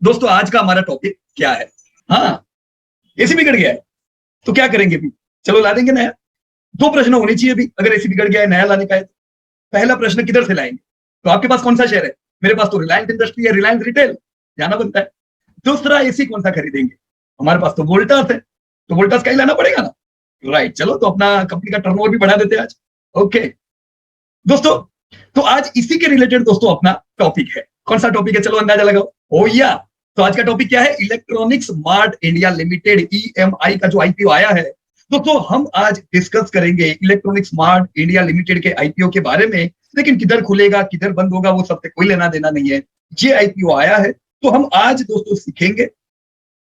दोस्तों आज का हमारा टॉपिक क्या है? हाँ, एसी बिगड़ गया है तो क्या करेंगे अभी? चलो ला देंगे नया। दो प्रश्न होने चाहिए अभी, अगर एसी बिगड़ गया है नया लाने का है तो। पहला प्रश्न किधर से लाएंगे? तो आपके पास कौन सा शेयर है? मेरे पास तो रिलायंस इंडस्ट्री है, रिलायंस रिटेल जाना बनता है। दूसरा, एसी कौन सा खरीदेंगे? हमारे पास तो वोल्टास है, तो वोल्टास का ही लाना पड़ेगा ना। राइट, चलो तो अपना कंपनी का टर्नओवर भी बढ़ा देते हैं आज। ओके दोस्तों, तो आज इसी के रिलेटेड दोस्तों अपना टॉपिक है। कौन सा टॉपिक है? चलो अंदाजा लगाओ। ओ या, तो आज का टॉपिक क्या है? Electronics mart India limited EMI का जो आईपीओ आया है। दोस्तों हम आज डिस्कस करेंगे इलेक्ट्रॉनिक्स मार्ट इंडिया लिमिटेड के आईपीओ के बारे में। लेकिन किधर खुलेगा किधर बंद होगा वो सबसे कोई लेना देना नहीं है। ये आईपीओ आया है तो हम आज दोस्तों सीखेंगे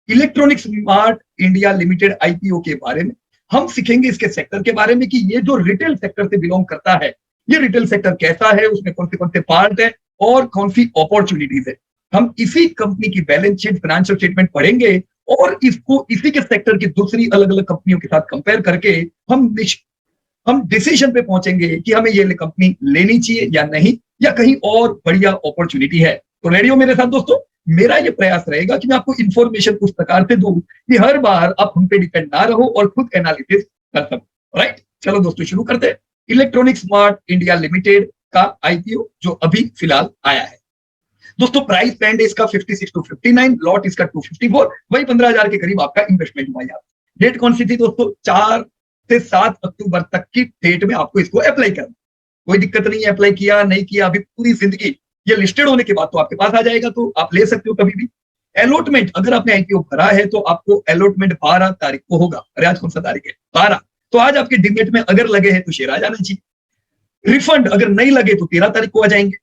electronics mart India limited IPO के बारे में। हम सीखेंगे इसके सेक्टर के बारे में कि ये जो रिटेल सेक्टर से बिलोंग करता है, ये रिटेल सेक्टर कैसा है, उसमें कौन से पार्ट है और कौन सी अपॉर्चुनिटीज है। हम इसी कंपनी की बैलेंस शीट, फाइनेंशियल स्टेटमेंट पढ़ेंगे और इसको इसी के सेक्टर की दूसरी अलग अलग कंपनियों के साथ कंपेयर करके हम डिसीजन पे पहुंचेंगे कि हमें ये कंपनी लेनी चाहिए या नहीं, या कहीं और बढ़िया अपॉर्चुनिटी है। तो रेडी हो मेरे साथ दोस्तों? मेरा ये प्रयास रहेगा कि मैं आपको इंफॉर्मेशन उस प्रकार से दूं कि हर बार आप हम पे डिपेंड ना रहो और खुद एनालिसिस कर सको। राइट, चलो दोस्तों शुरू करते हैं। इलेक्ट्रॉनिक्स मार्ट इंडिया लिमिटेड का आईपीओ जो अभी फिलहाल आया है दोस्तों, प्राइस बैंड इसका 56 to 59, लॉट इसका 254, वही 15,000 के करीब आपका इन्वेस्टमेंट हुआ यार। डेट कौन सी थी दोस्तों? 4 से 7 अक्टूबर तक की डेट में आपको इसको अप्लाई करना। कोई दिक्कत नहीं है, अप्लाई किया नहीं किया अभी पूरी जिंदगी, ये लिस्टेड होने के बाद तो आपके पास आ जाएगा, तो आप ले सकते हो कभी भी। अलॉटमेंट, अगर आपने आईपीओ भरा है तो आपको अलॉटमेंट 12 तारीख को होगा। अरे आज कौन सा तारीख है? 12। तो आज आपके डिमेट में अगर लगे हैं तो शेयर आ जाना चाहिए। रिफंड अगर नहीं लगे तो 13 तारीख को आ जाएंगे।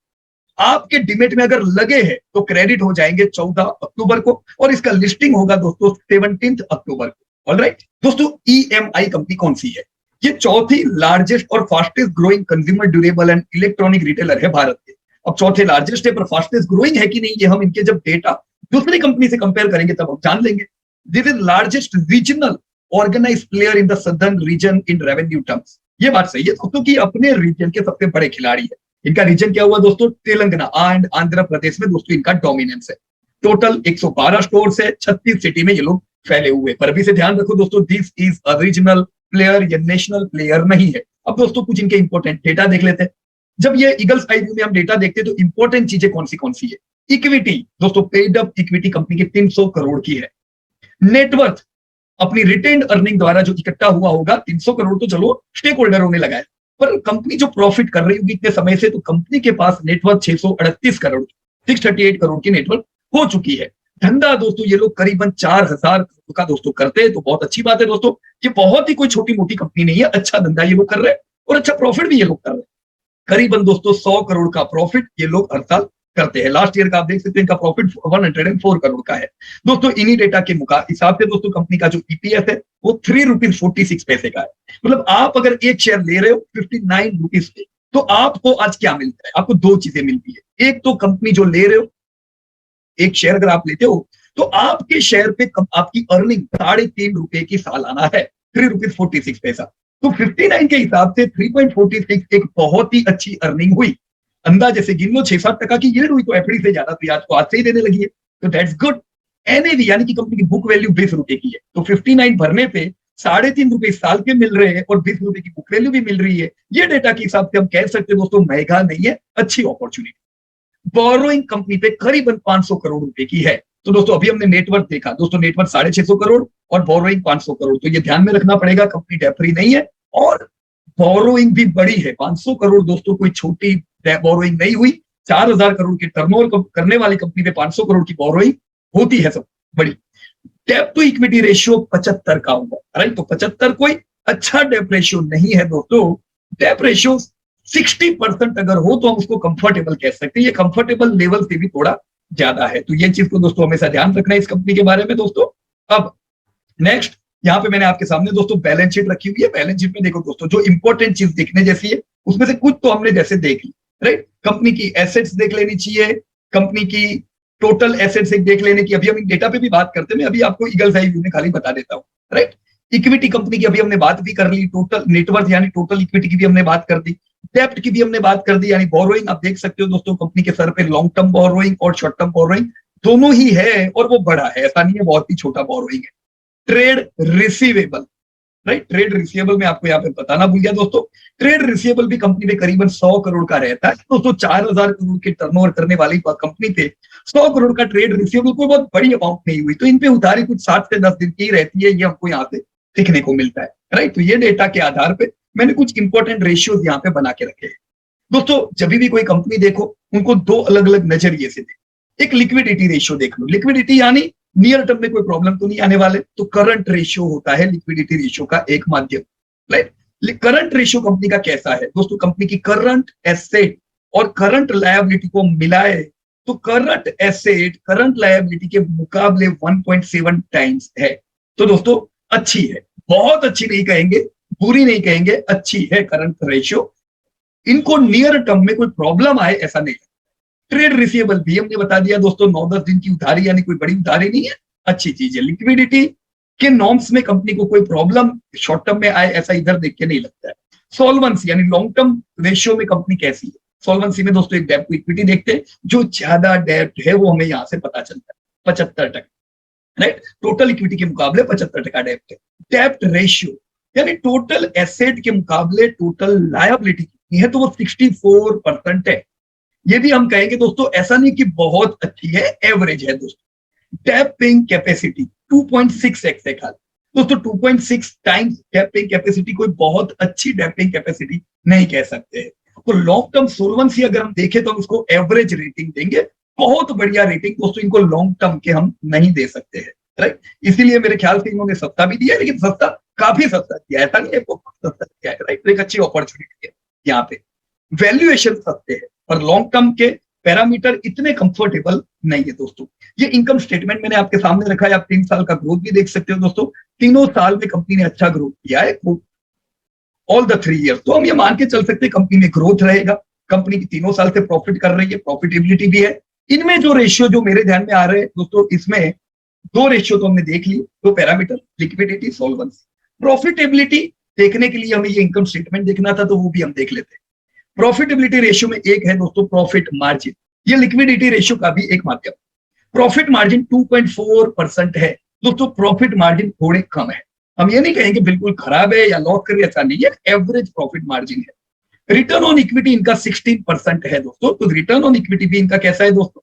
आपके डिमेट में अगर लगे हैं तो क्रेडिट हो जाएंगे 14 अक्टूबर को और इसका लिस्टिंग होगा दोस्तों 17 अक्टूबर को। ऑलराइट दोस्तों, ईएमआई कंपनी कौन सी है? ये चौथी लार्जेस्ट और fastest growing consumer durable and electronic retailer है भारत के। अब चौथे लार्जेस्ट है पर फास्टेस्ट ग्रोइंग है कि नहीं, ये हम इनके जब डेटा दूसरी कंपनी से कंपेयर करेंगे तब हम जान लेंगे। This is largest regional organized player in the southern region in revenue terms. ये बात सही है दोस्तों कि अपने रीजन के सबसे बड़े खिलाड़ी है। इनका रीजन क्या हुआ दोस्तों? तेलंगाना एंड आंध्र प्रदेश में दोस्तों इनका डोमिनेंस है। टोटल 112 स्टोर है, 36 सिटी में ये लोग फैले हुए। पर अभी से ध्यान रखो दोस्तों, this is a regional player, ये नेशनल प्लेयर नहीं है। अब दोस्तों कुछ इनके इंपॉर्टेंट डेटा देख लेते हैं। जब ये ईगल्स आई व्यू में हम डेटा देखते हैं तो इंपॉर्टेंट चीजें कौन सी है? इक्विटी दोस्तों, पेड अप इक्विटी कंपनी की 300 करोड़ की है। नेटवर्थ अपनी रिटेन्ड अर्निंग द्वारा जो इकट्ठा हुआ होगा 300 करोड़, तो चलो स्टेक होल्डरों ने लगाया, पर कंपनी जो प्रॉफिट कर रही होगी इतने समय से, तो कंपनी के पास नेटवर्थ 638 करोड़, 638 करोड़ की नेटवर्थ हो चुकी है। धंधा दोस्तों ये लोग करीबन 4,000 करोड़ का दोस्तों करते हैं, तो बहुत अच्छी बात है दोस्तों। ये बहुत ही कोई छोटी मोटी कंपनी नहीं है, अच्छा धंधा ये लोग कर रहे हैं और अच्छा प्रॉफिट भी ये लोग कर रहे हैं। करीबन दोस्तों 100 करोड़ का प्रॉफिट ये लोग हर साल करते हैं। लास्ट ईयर का आप देख सकते हैं, इनका प्रॉफिट 104 करोड़ का है दोस्तों। इन्हीं डेटा के हिसाब से दोस्तों कंपनी का जो ईपीएस है वो 3 रुपीज 46 पैसे का है। मतलब आप अगर एक शेयर ले रहे हो 59 रुपीज पे, तो आपको आज क्या मिलता है? आपको दो चीजें मिलती है। एक तो कंपनी जो ले रहे हो, एक शेयर अगर आप लेते हो तो आपके शेयर पे आपकी अर्निंग 3.5 रुपए की सालाना है, 3 रुपीज 46 पैसा। तो 59 के हिसाब से 3.46 एक बहुत ही अच्छी अर्निंग हुई। अंदाजे से गिन लो 6-7% की यील्ड हुई, तो एफडी से ज्यादा तो आज को आज से ही देने लगी है, तो दैट्स गुड। एनएवी यानी कि कंपनी की बुक वैल्यू 20 रुपए की है, तो 59 भरने पे 3.5 रुपए साल के मिल रहे हैं और 20 रुपए की बुक वैल्यू भी मिल रही है। ये डेटा के हिसाब से हम कह सकते हैं दोस्तों महंगा नहीं है, अच्छी अपॉर्चुनिटी। बोरोइंग कंपनी पे करीबन 500 करोड़ रुपए की है। तो दोस्तों अभी हमने नेटवर्थ देखा दोस्तों, नेटवर्थ 650 करोड़ और बोरोइंग 500 करोड़, तो ये ध्यान में रखना पड़ेगा, कंपनी डेट फ्री नहीं है और बोरोइंग भी बड़ी है। 500 करोड़ दोस्तों कोई छोटी बोरोइंग नहीं हुई। 4,000 करोड़ के टर्नओवर करने वाली कंपनी पे 500 करोड़ की बोरोइंग होती है सब बड़ी। डेब्ट टू इक्विटी रेशियो 75 का होगा। राइट, तो 75 कोई अच्छा डेब्ट रेशियो नहीं है दोस्तों। डेब्ट रेशियो 60% अगर हो तो हम उसको कंफर्टेबल कह सकते हैं। ये कंफर्टेबल लेवल से भी थोड़ा ज्यादा है, तो ये चीज को दोस्तों हमेशा ध्यान रखना है इस कंपनी के बारे में दोस्तों। अब नेक्स्ट, यहाँ पे मैंने आपके सामने दोस्तों बैलेंस शीट रखी हुई है। बैलेंस शीट में देखो दोस्तों, जो इंपॉर्टेंट चीज देखने जैसी है उसमें से कुछ तो हमने जैसे देख ली। राइट, कंपनी की एसेट्स देख लेनी चाहिए, कंपनी की टोटल एसेट्स देख लेने की। अभी हम डेटा पे भी बात करते हैं, मैं अभी आपको ईगल्स आई व्यू में खाली बता देता हूँ। राइट, इक्विटी कंपनी की अभी हमने बात भी कर ली, टोटल नेटवर्थ यानी टोटल इक्विटी की भी हमने बात कर दी, डेब्ट की भी हमने बात कर दी, यानी बोरोइंग आप देख सकते हो दोस्तों कंपनी के सर पे लॉन्ग टर्म बोरोइंग और शॉर्ट टर्म बोरोइंग दोनों ही है और वो बड़ा है, ऐसा नहीं है बहुत ही छोटा बोरोइंग है। Trade receivable, right, trade receivable में आपको यहाँ पे बताना भूल गया दोस्तों, ट्रेड रिसीवेबल भी कंपनी में करीबन 100 करोड़ का रहता है दोस्तों। 4000 करोड़ के टर्नओवर करने वाली कंपनी पे 100 करोड़ का ट्रेड रिसीवेबल कोई बहुत बड़ी अमाउंट नहीं हुई, तो इन पे उधारी कुछ 7 से 10 दिन की रहती है, ये हमको यहाँ से सीखने को मिलता है, राइट। तो ये डेटा के आधार पे मैंने कुछ इंपॉर्टेंट रेशियोज यहाँ पे बना के रखे हैं दोस्तों। जब भी कोई कंपनी देखो उनको दो अलग अलग नजरिए से देखो। एक लिक्विडिटी रेशियो देख लो, लिक्विडिटी यानी नियर टर्म में कोई प्रॉब्लम तो नहीं आने वाले, तो करंट रेशियो होता है लिक्विडिटी रेशियो का एक माध्यम, राइट। करंट रेशियो कंपनी का कैसा है दोस्तों, कंपनी की करंट एसेट और करंट लायबिलिटी को मिलाए तो करंट एसेट करंट लायबिलिटी के मुकाबले 1.7 टाइम्स है। तो दोस्तों अच्छी है, बहुत अच्छी नहीं कहेंगे, बुरी नहीं कहेंगे, अच्छी है करंट रेशियो। इनको नियर टर्म में कोई प्रॉब्लम आए ऐसा नहीं है। ट्रेड रिसीवेबल भी हमने बता दिया दोस्तों, 9-10 दिन की उधारी यानी कोई बड़ी उधारी नहीं है, अच्छी चीज है। लिक्विडिटी के नॉर्म्स में कंपनी को कोई प्रॉब्लम शॉर्ट टर्म में आए ऐसा इधर देख के नहीं लगता है। सॉल्वेंसी यानी लॉन्ग टर्म रेशियो में कंपनी कैसी है, सॉल्वेंसी में दोस्तों एक डेब्ट टू इक्विटी देखते हैं, जो ज्यादा डेब्ट है वो हमें यहां से पता चलता है 75%, राइट। टोटल इक्विटी के मुकाबले 75% डेब्ट है। डेब्ट रेशियो यानी टोटल एसेट के मुकाबले टोटल लायबिलिटी कितनी है, तो वो 64% है। ये भी हम कहेंगे दोस्तों, ऐसा नहीं कि बहुत अच्छी है, एवरेज है दोस्तों। डेब्ट पेइंग कैपेसिटी 2.6x है खाली दोस्तों, 2.6 टाइम्स डेब्ट पेइंग कैपेसिटी कोई बहुत अच्छी डेब्ट पेइंग कैपेसिटी नहीं कह सकते हैं। तो लॉन्ग टर्म सोल्वेंसी अगर हम देखें तो हम इसको एवरेज रेटिंग देंगे, बहुत बढ़िया रेटिंग दोस्तों, इनको लॉन्ग टर्म के हम नहीं दे सकते हैं, राइट। इसीलिए मेरे ख्याल से इन्होंने सस्ता भी दिया है, लेकिन सस्ता काफी सस्ता दिया, ऐसा नहीं है बहुत सस्ता दिया है, राइट। एक अच्छी अपॉर्चुनिटी है यहाँ पे। वैल्यूएशन सस्ते है और लॉन्ग टर्म के पैरामीटर इतने कंफर्टेबल नहीं है दोस्तों। ये इनकम स्टेटमेंट मैंने आपके सामने रखा है, आप 3 साल का ग्रोथ भी देख सकते हो दोस्तों। तीनों साल में कंपनी ने अच्छा ग्रोथ किया है, ऑल द 3 ईयर्स। तो हम ये मान के चल सकते हैं कंपनी में ग्रोथ रहेगा, कंपनी की तीनों साल से प्रॉफिट कर रही है, प्रॉफिटेबिलिटी भी है। इनमें जो रेशियो जो मेरे ध्यान में आ रहे हैं दोस्तों, इसमें 2 रेशियो तो हमने देख ली, 2 पैरामीटर, लिक्विडिटी, सॉल्वेंसी। प्रॉफिटेबिलिटी देखने के लिए हमें ये इनकम स्टेटमेंट देखना था, तो वो भी हम देख लेते हैं। प्रॉफिटेबिलिटी रेशियो में एक है दोस्तों प्रॉफिट मार्जिन, ये लिक्विडिटी रेशियो का भी एक माध्यम। प्रॉफिट मार्जिन 2.4% है दोस्तों, प्रॉफिट मार्जिन थोड़े कम है, हम ये नहीं कहेंगे बिल्कुल खराब है या लॉस करिए, ऐसा नहीं है, एवरेज प्रॉफिट मार्जिन है। रिटर्न ऑन इक्विटी इनका 16% है दोस्तों, तो रिटर्न ऑन इक्विटी भी इनका कैसा है दोस्तों,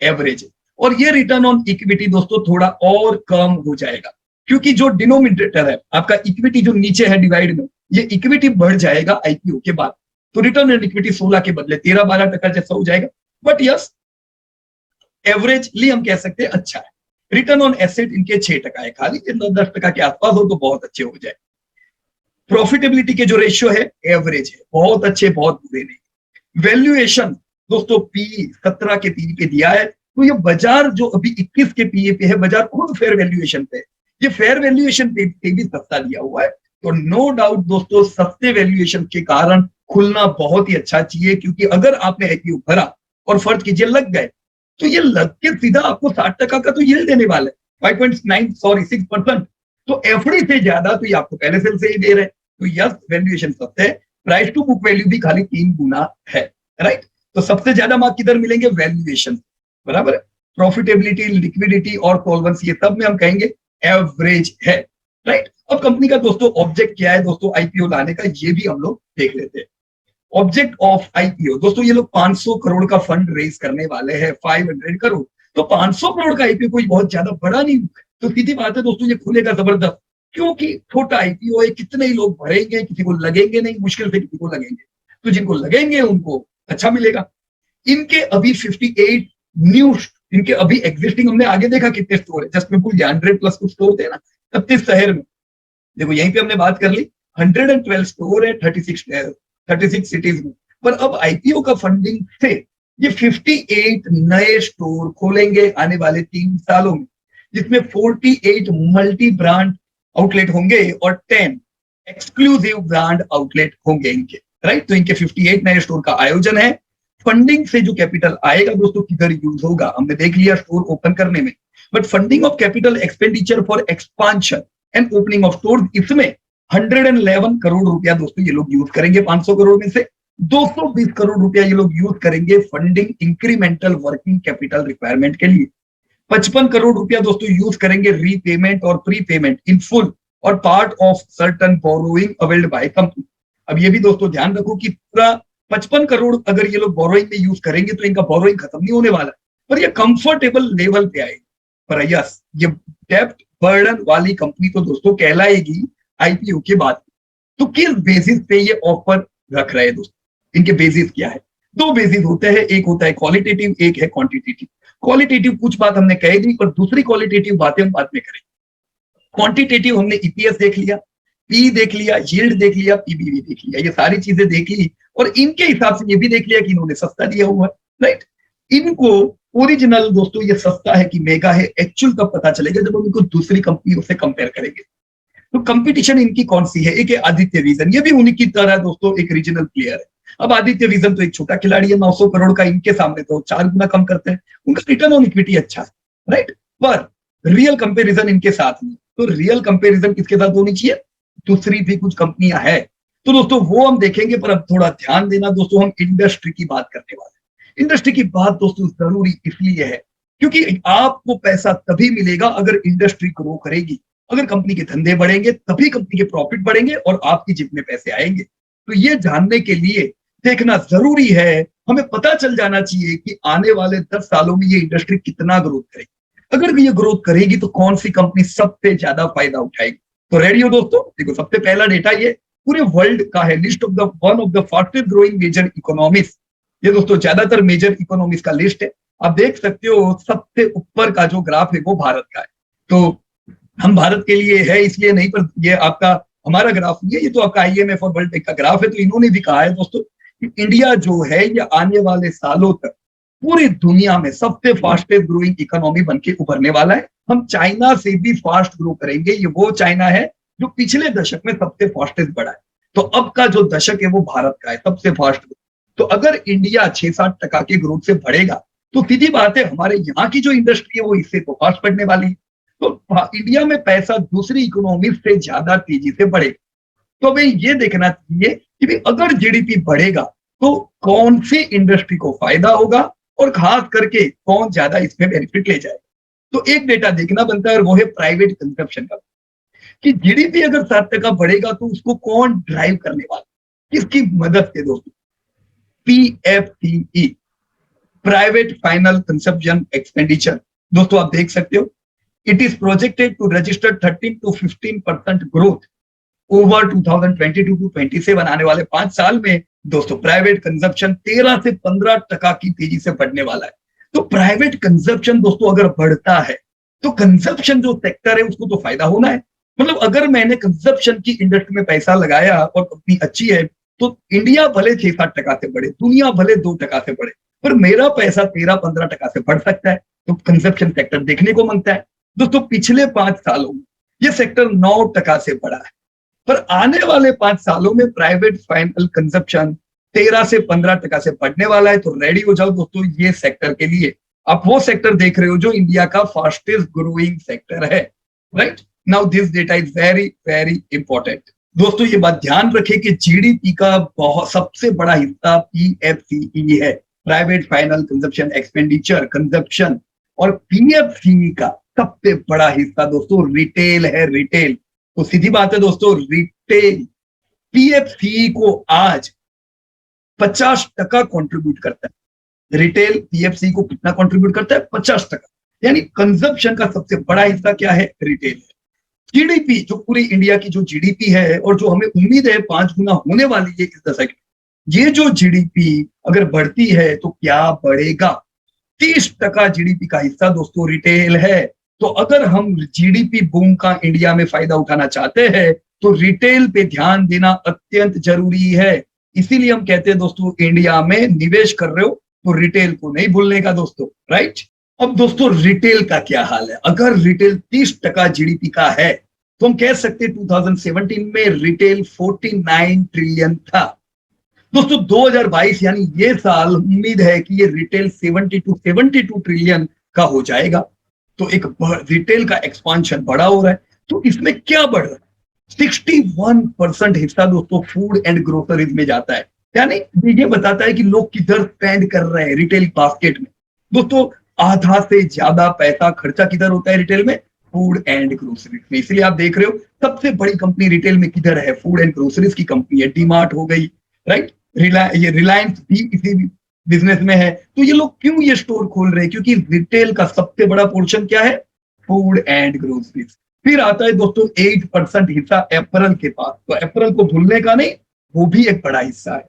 एवरेज है। और ये रिटर्न ऑन इक्विटी दोस्तों थोड़ा और कम हो जाएगा, क्योंकि जो डिनोमिनेटर है आपका इक्विटी जो नीचे है डिवाइड में, ये इक्विटी बढ़ जाएगा आईपीओ के बाद, तो रिटर्न ऑन इक्विटी 16 के बदले 13-12% जैसा हो जाएगा। बट यस, एवरेजली हम कह सकते हैं अच्छा है। रिटर्न ऑन एसेट इनके 6% है खाली, 10% के आसपास हो तो बहुत अच्छे हो जाए। प्रॉफिटेबिलिटी के जो रेशियो है एवरेज है, बहुत अच्छे बहुत बुरे नहीं। वैल्यूएशन दोस्तों पी 17 के पी पे दिया है, तो ये बाजार जो अभी 21 के पीए पे है, बाजार खुद फेयर वैल्यूएशन पे, ये फेयर वैल्यूएशन पे भी सस्ता दिया हुआ है। तो नो डाउट दोस्तों सस्ते वैल्यूएशन के कारण खुलना बहुत ही अच्छा चाहिए, क्योंकि अगर आपने आईपीओ भरा और फर्ज कीजिए लग गए, तो ये लग के सीधा आपको 60% का तो यील्ड देने वाला है, 6%। तो एफडी से ज्यादा तो ये आपको पहले से ही दे रहे हैं। तो यस, वैल्यूएशन सस्ते है, प्राइस टू बुक वैल्यू भी खाली 3 गुना है, राइट। तो सबसे ज्यादा मार्क किधर मिलेंगे, वैल्यूएशन, बराबर है। प्रॉफिटेबिलिटी, लिक्विडिटी और सॉल्वेंसी, ये सब में हम कहेंगे एवरेज है, राइट। अब कंपनी का दोस्तों ऑब्जेक्ट क्या है दोस्तों आईपीओ लाने का, ये भी हम लोग देख लेते हैं। ऑब्जेक्ट ऑफ आईपीओ दोस्तों, ये लोग 500 करोड़ का फंड रेज करने वाले हैं, 500 करोड़। तो 500 करोड़ का आईपीओ कोई बहुत ज्यादा बड़ा नहीं, तो सीधी बात है दोस्तों ये खुलेगा जबरदस्त, क्योंकि छोटा आईपीओ है, कितने ही लोग भरेंगे, किसी को लगेंगे नहीं, मुश्किल से किसी को लगेंगे, तो जिनको लगेंगे उनको अच्छा मिलेगा। इनके अभी 58 न्यू, इनके अभी एग्जिस्टिंग हमने आगे देखा कितने स्टोर है, जस्ट में भूल 100 प्लस कुछ स्टोर थे ना 36 शहर में, देखो यहीं पे हमने बात कर ली 112 स्टोर है 36 सिटीज में। पर अब आईपीओ का फंडिंग से ये 58 नए स्टोर खोलेंगे आने वाले 3 सालों में, जिसमें 48 मल्टी ब्रांड आउटलेट होंगे और 10 एक्सक्लूसिव ब्रांड आउटलेट होंगे इनके, राइट। तो इनके 58 नए स्टोर का आयोजन है। फंडिंग से जो कैपिटल आएगा दोस्तों किधर यूज होगा, हमने देख लिया स्टोर ओपन करने में, but funding of capital expenditure for expansion and opening of store, इसमें 111 करोड़ रुपया दोस्तों ये लोग यूज करेंगे। 500 करोड़ में से 220 करोड़ रुपया ये लोग यूज करेंगे funding incremental working capital requirement के लिए। 55 करोड़ रुपया दोस्तों यूज करेंगे रीपेमेंट और प्री पेमेंट इन फुल और part of certain borrowing availed by company. अब ये भी दोस्तों ध्यान रखो कि पूरा 55 करोड़ अगर ये लोग बोरोइंग में यूज करेंगे तो इनका बोरोइंग खत्म नहीं होने वाला, पर ये कंफर्टेबल लेवल पे आएगी। पर यस, ये डेब्ट बर्डन वाली कंपनी तो दोस्तों कहलाएगी आईपीओ के बाद। तो किस बेसिस पे ये ऑफर रख रहे हैं दोस्तों, इनके बेसिस क्या है? दो बेसिस होते हैं, एक होता है क्वालिटेटिव, एक है क्वांटिटेटिव। क्वालिटेटिव कुछ बात हमने कह दी, और दूसरी क्वालिटेटिव बातें हम बाद में करेंगे। क्वांटिटेटिव हमने ईपीएस देख लिया, पी देख लिया, यील्ड देख लिया, पीबीवी देख लिया, ये सारी चीजें देख ली, और इनके हिसाब से ये भी देख लिया कि इन्होंने सस्ता दिया हुआ है, राइट। इनको ओरिजिनल दोस्तों ये सस्ता है कि महंगा है एक्चुअल कब पता चलेगा, जब हम इनको दूसरी कंपनियों से कंपेयर करेंगे। तो कंपटीशन इनकी कौन सी है? एक है आदित्य विजन, ये भी उन्हीं की तरह दोस्तों एक रीजनल प्लेयर है। अब आदित्य विजन तो एक छोटा खिलाड़ी है, 900 करोड़ का, इनके सामने तो 4 गुना कम करते हैं, उनका रिटर्न ऑन इक्विटी अच्छा है, राइट। पर रियल कंपेरिजन इनके साथ नहीं, तो रियल कंपेरिजन किसके साथ होनी चाहिए? दूसरी भी कुछ कंपनियां हैं, तो दोस्तों वो हम देखेंगे। पर अब थोड़ा ध्यान देना दोस्तों, हम इंडस्ट्री की बात करने वाले हैं। इंडस्ट्री की बात दोस्तों जरूरी इसलिए है क्योंकि आपको पैसा तभी मिलेगा अगर इंडस्ट्री ग्रो करेगी, अगर कंपनी के धंधे बढ़ेंगे तभी कंपनी के प्रॉफिट बढ़ेंगे और आपकी जेब में पैसे आएंगे। तो ये जानने के लिए देखना जरूरी है, हमें पता चल जाना चाहिए कि आने वाले 10 सालों में ये इंडस्ट्री कितना ग्रोथ करेगी। अगर ये ग्रोथ करेगी तो कौन सी कंपनी सबसे ज्यादा फायदा उठाएगी? तो रेडी हो दोस्तों? देखो, सबसे पहला डेटा ये पूरे वर्ल्ड का है, list of the one of the fastest growing major economies. ये दोस्तों ज्यादातर मेजर इकोनॉमीज का लिस्ट है। आप देख सकते हो सबसे ऊपर का जो ग्राफ है वो भारत का है। तो हम भारत के लिए है इसलिए नहीं, पर ये आपका हमारा ग्राफ नहीं है, ये तो आपका आईएमएफ और वर्ल्ड बैंक का ग्राफ है। तो इन्होंने भी कहा है दोस्तों कि इंडिया जो है ये आने वाले सालों तक पूरी दुनिया में सबसे फास्टेस्ट ग्रोइंग इकोनॉमी बनके उभरने वाला है। हम चाइना से भी फास्ट ग्रो करेंगे। ये वो चाइना है जो पिछले दशक में सबसे फास्टेस्ट बढ़ा है, तो अब का जो दशक है वो भारत का है सबसे फास्ट। तो अगर इंडिया 6-7% के ग्रोथ से बढ़ेगा तो सीधी बात है हमारे यहाँ की जो इंडस्ट्री है वो इससे तो फास्ट बढ़ने वाली है। तो इंडिया में पैसा दूसरी इकोनॉमी से ज्यादा तेजी से बढ़ेगा। तो हमें ये देखना चाहिए कि भाई अगर जीडीपी बढ़ेगा तो कौन सी इंडस्ट्री को फायदा होगा और खास करके कौन ज्यादा इसमें बेनिफिट ले जाएगा। तो एक डेटा देखना बनता है और वो है प्राइवेट कंजप्शन का, कि जीडीपी अगर 7% बढ़ेगा तो उसको कौन ड्राइव करने वाला, किसकी मदद से दोस्तों? पीएफसीई, प्राइवेट फाइनल कंजप्शन एक्सपेंडिचर। दोस्तों आप देख सकते हो it is projected to register 13 to 15% growth over 2022 to 27। आने वाले 5 साल में दोस्तों प्राइवेट कंजप्शन 13 से 15% की तेजी से बढ़ने वाला है। तो प्राइवेट कंजप्शन दोस्तों अगर बढ़ता है तो कंजप्शन जो सेक्टर है उसको तो फायदा होना है। मतलब अगर मैंने कंजप्शन की इंडस्ट्री में पैसा लगाया और कंपनी अच्छी है तो इंडिया भले 6-7% से बढ़े, दुनिया भले 2% से बढ़े, पर मेरा पैसा 13-15% से बढ़ सकता है। तो कंजप्शन सेक्टर देखने को मांगता है। दोस्तों पिछले 5 सालों में ये सेक्टर 9% से बढ़ा है, पर आने वाले 5 सालों में प्राइवेट फाइनल कंजप्शन 13 से 15% से बढ़ने वाला है। तो रेडी हो जाओ दोस्तों ये सेक्टर के लिए। आप वो सेक्टर देख रहे हो जो इंडिया का फास्टेस्ट ग्रोइंग सेक्टर है, right. Now this data is very very important. दोस्तों ये बात ध्यान रखें कि जीडीपी का बहुत सबसे बड़ा हिस्सा पीएफसीई है, private final consumption expenditure consumption, और पीएफसीई का सबसे बड़ा हिस्सा दोस्तों रिटेल है, रिटेल। तो सीधी बात है दोस्तों, रिटेल पीएफसीई को आज 50% कंट्रीब्यूट करता है। रिटेल पीएफसीई को कितना कंट्रीब्यूट करता है? 50%। यानी कंजप्शन का सबसे बड़ा हिस्सा क्या है? रिटेल है। जीडीपी जो पूरी इंडिया की जो जीडीपी है और जो हमें उम्मीद है 5 गुना होने वाली है इस दशक में, ये जो जीडीपी अगर बढ़ती है तो क्या बढ़ेगा? 30% जीडीपी का हिस्सा दोस्तों रिटेल है। तो अगर हम जीडीपी बूम का इंडिया में फायदा उठाना चाहते हैं तो रिटेल पे ध्यान देना अत्यंत जरूरी है। इसीलिए हम कहते हैं दोस्तों इंडिया में निवेश कर रहे हो तो रिटेल को नहीं भूलने का दोस्तों, राइट। अब दोस्तों रिटेल का क्या हाल है? अगर रिटेल 30% जीडीपी का है तो हम कह सकते हैं 2017 में रिटेल 49 ट्रिलियन था। दोस्तों 2022 यानी ये साल उम्मीद है कि ये रिटेल 72 ट्रिलियन का हो जाएगा। तो एक रिटेल का एक्सपांशन बड़ा हो रहा है। तो इसमें क्या बढ़ रहा है? 61% हिस्सा दोस्तों फूड एंड ग्रोसरीज में जाता है। यानी ये बताता है कि लोग किधर स्पेंड कर रहे हैं रिटेल बास्केट में। दोस्तों आधा से ज्यादा पैसा खर्चा किधर होता है रिटेल में? फूड एंड ग्रोसरीज में। इसलिए आप देख रहे हो सबसे बड़ी कंपनी रिटेल में किधर है? फूड एंड ग्रोसरीज की कंपनी है। डीमार्ट हो गई, राइट, ये रिलायंस भी इसी बिजनेस में है। तो ये लोग क्यों ये स्टोर खोल रहे हैं? क्योंकि रिटेल का सबसे बड़ा पोर्शन क्या है? Food and groceries. फिर आता है दोस्तों 8% हिस्सा एप्पल के पास। तो एप्पल को भूलने का नहीं, वो भी एक बड़ा हिस्सा है।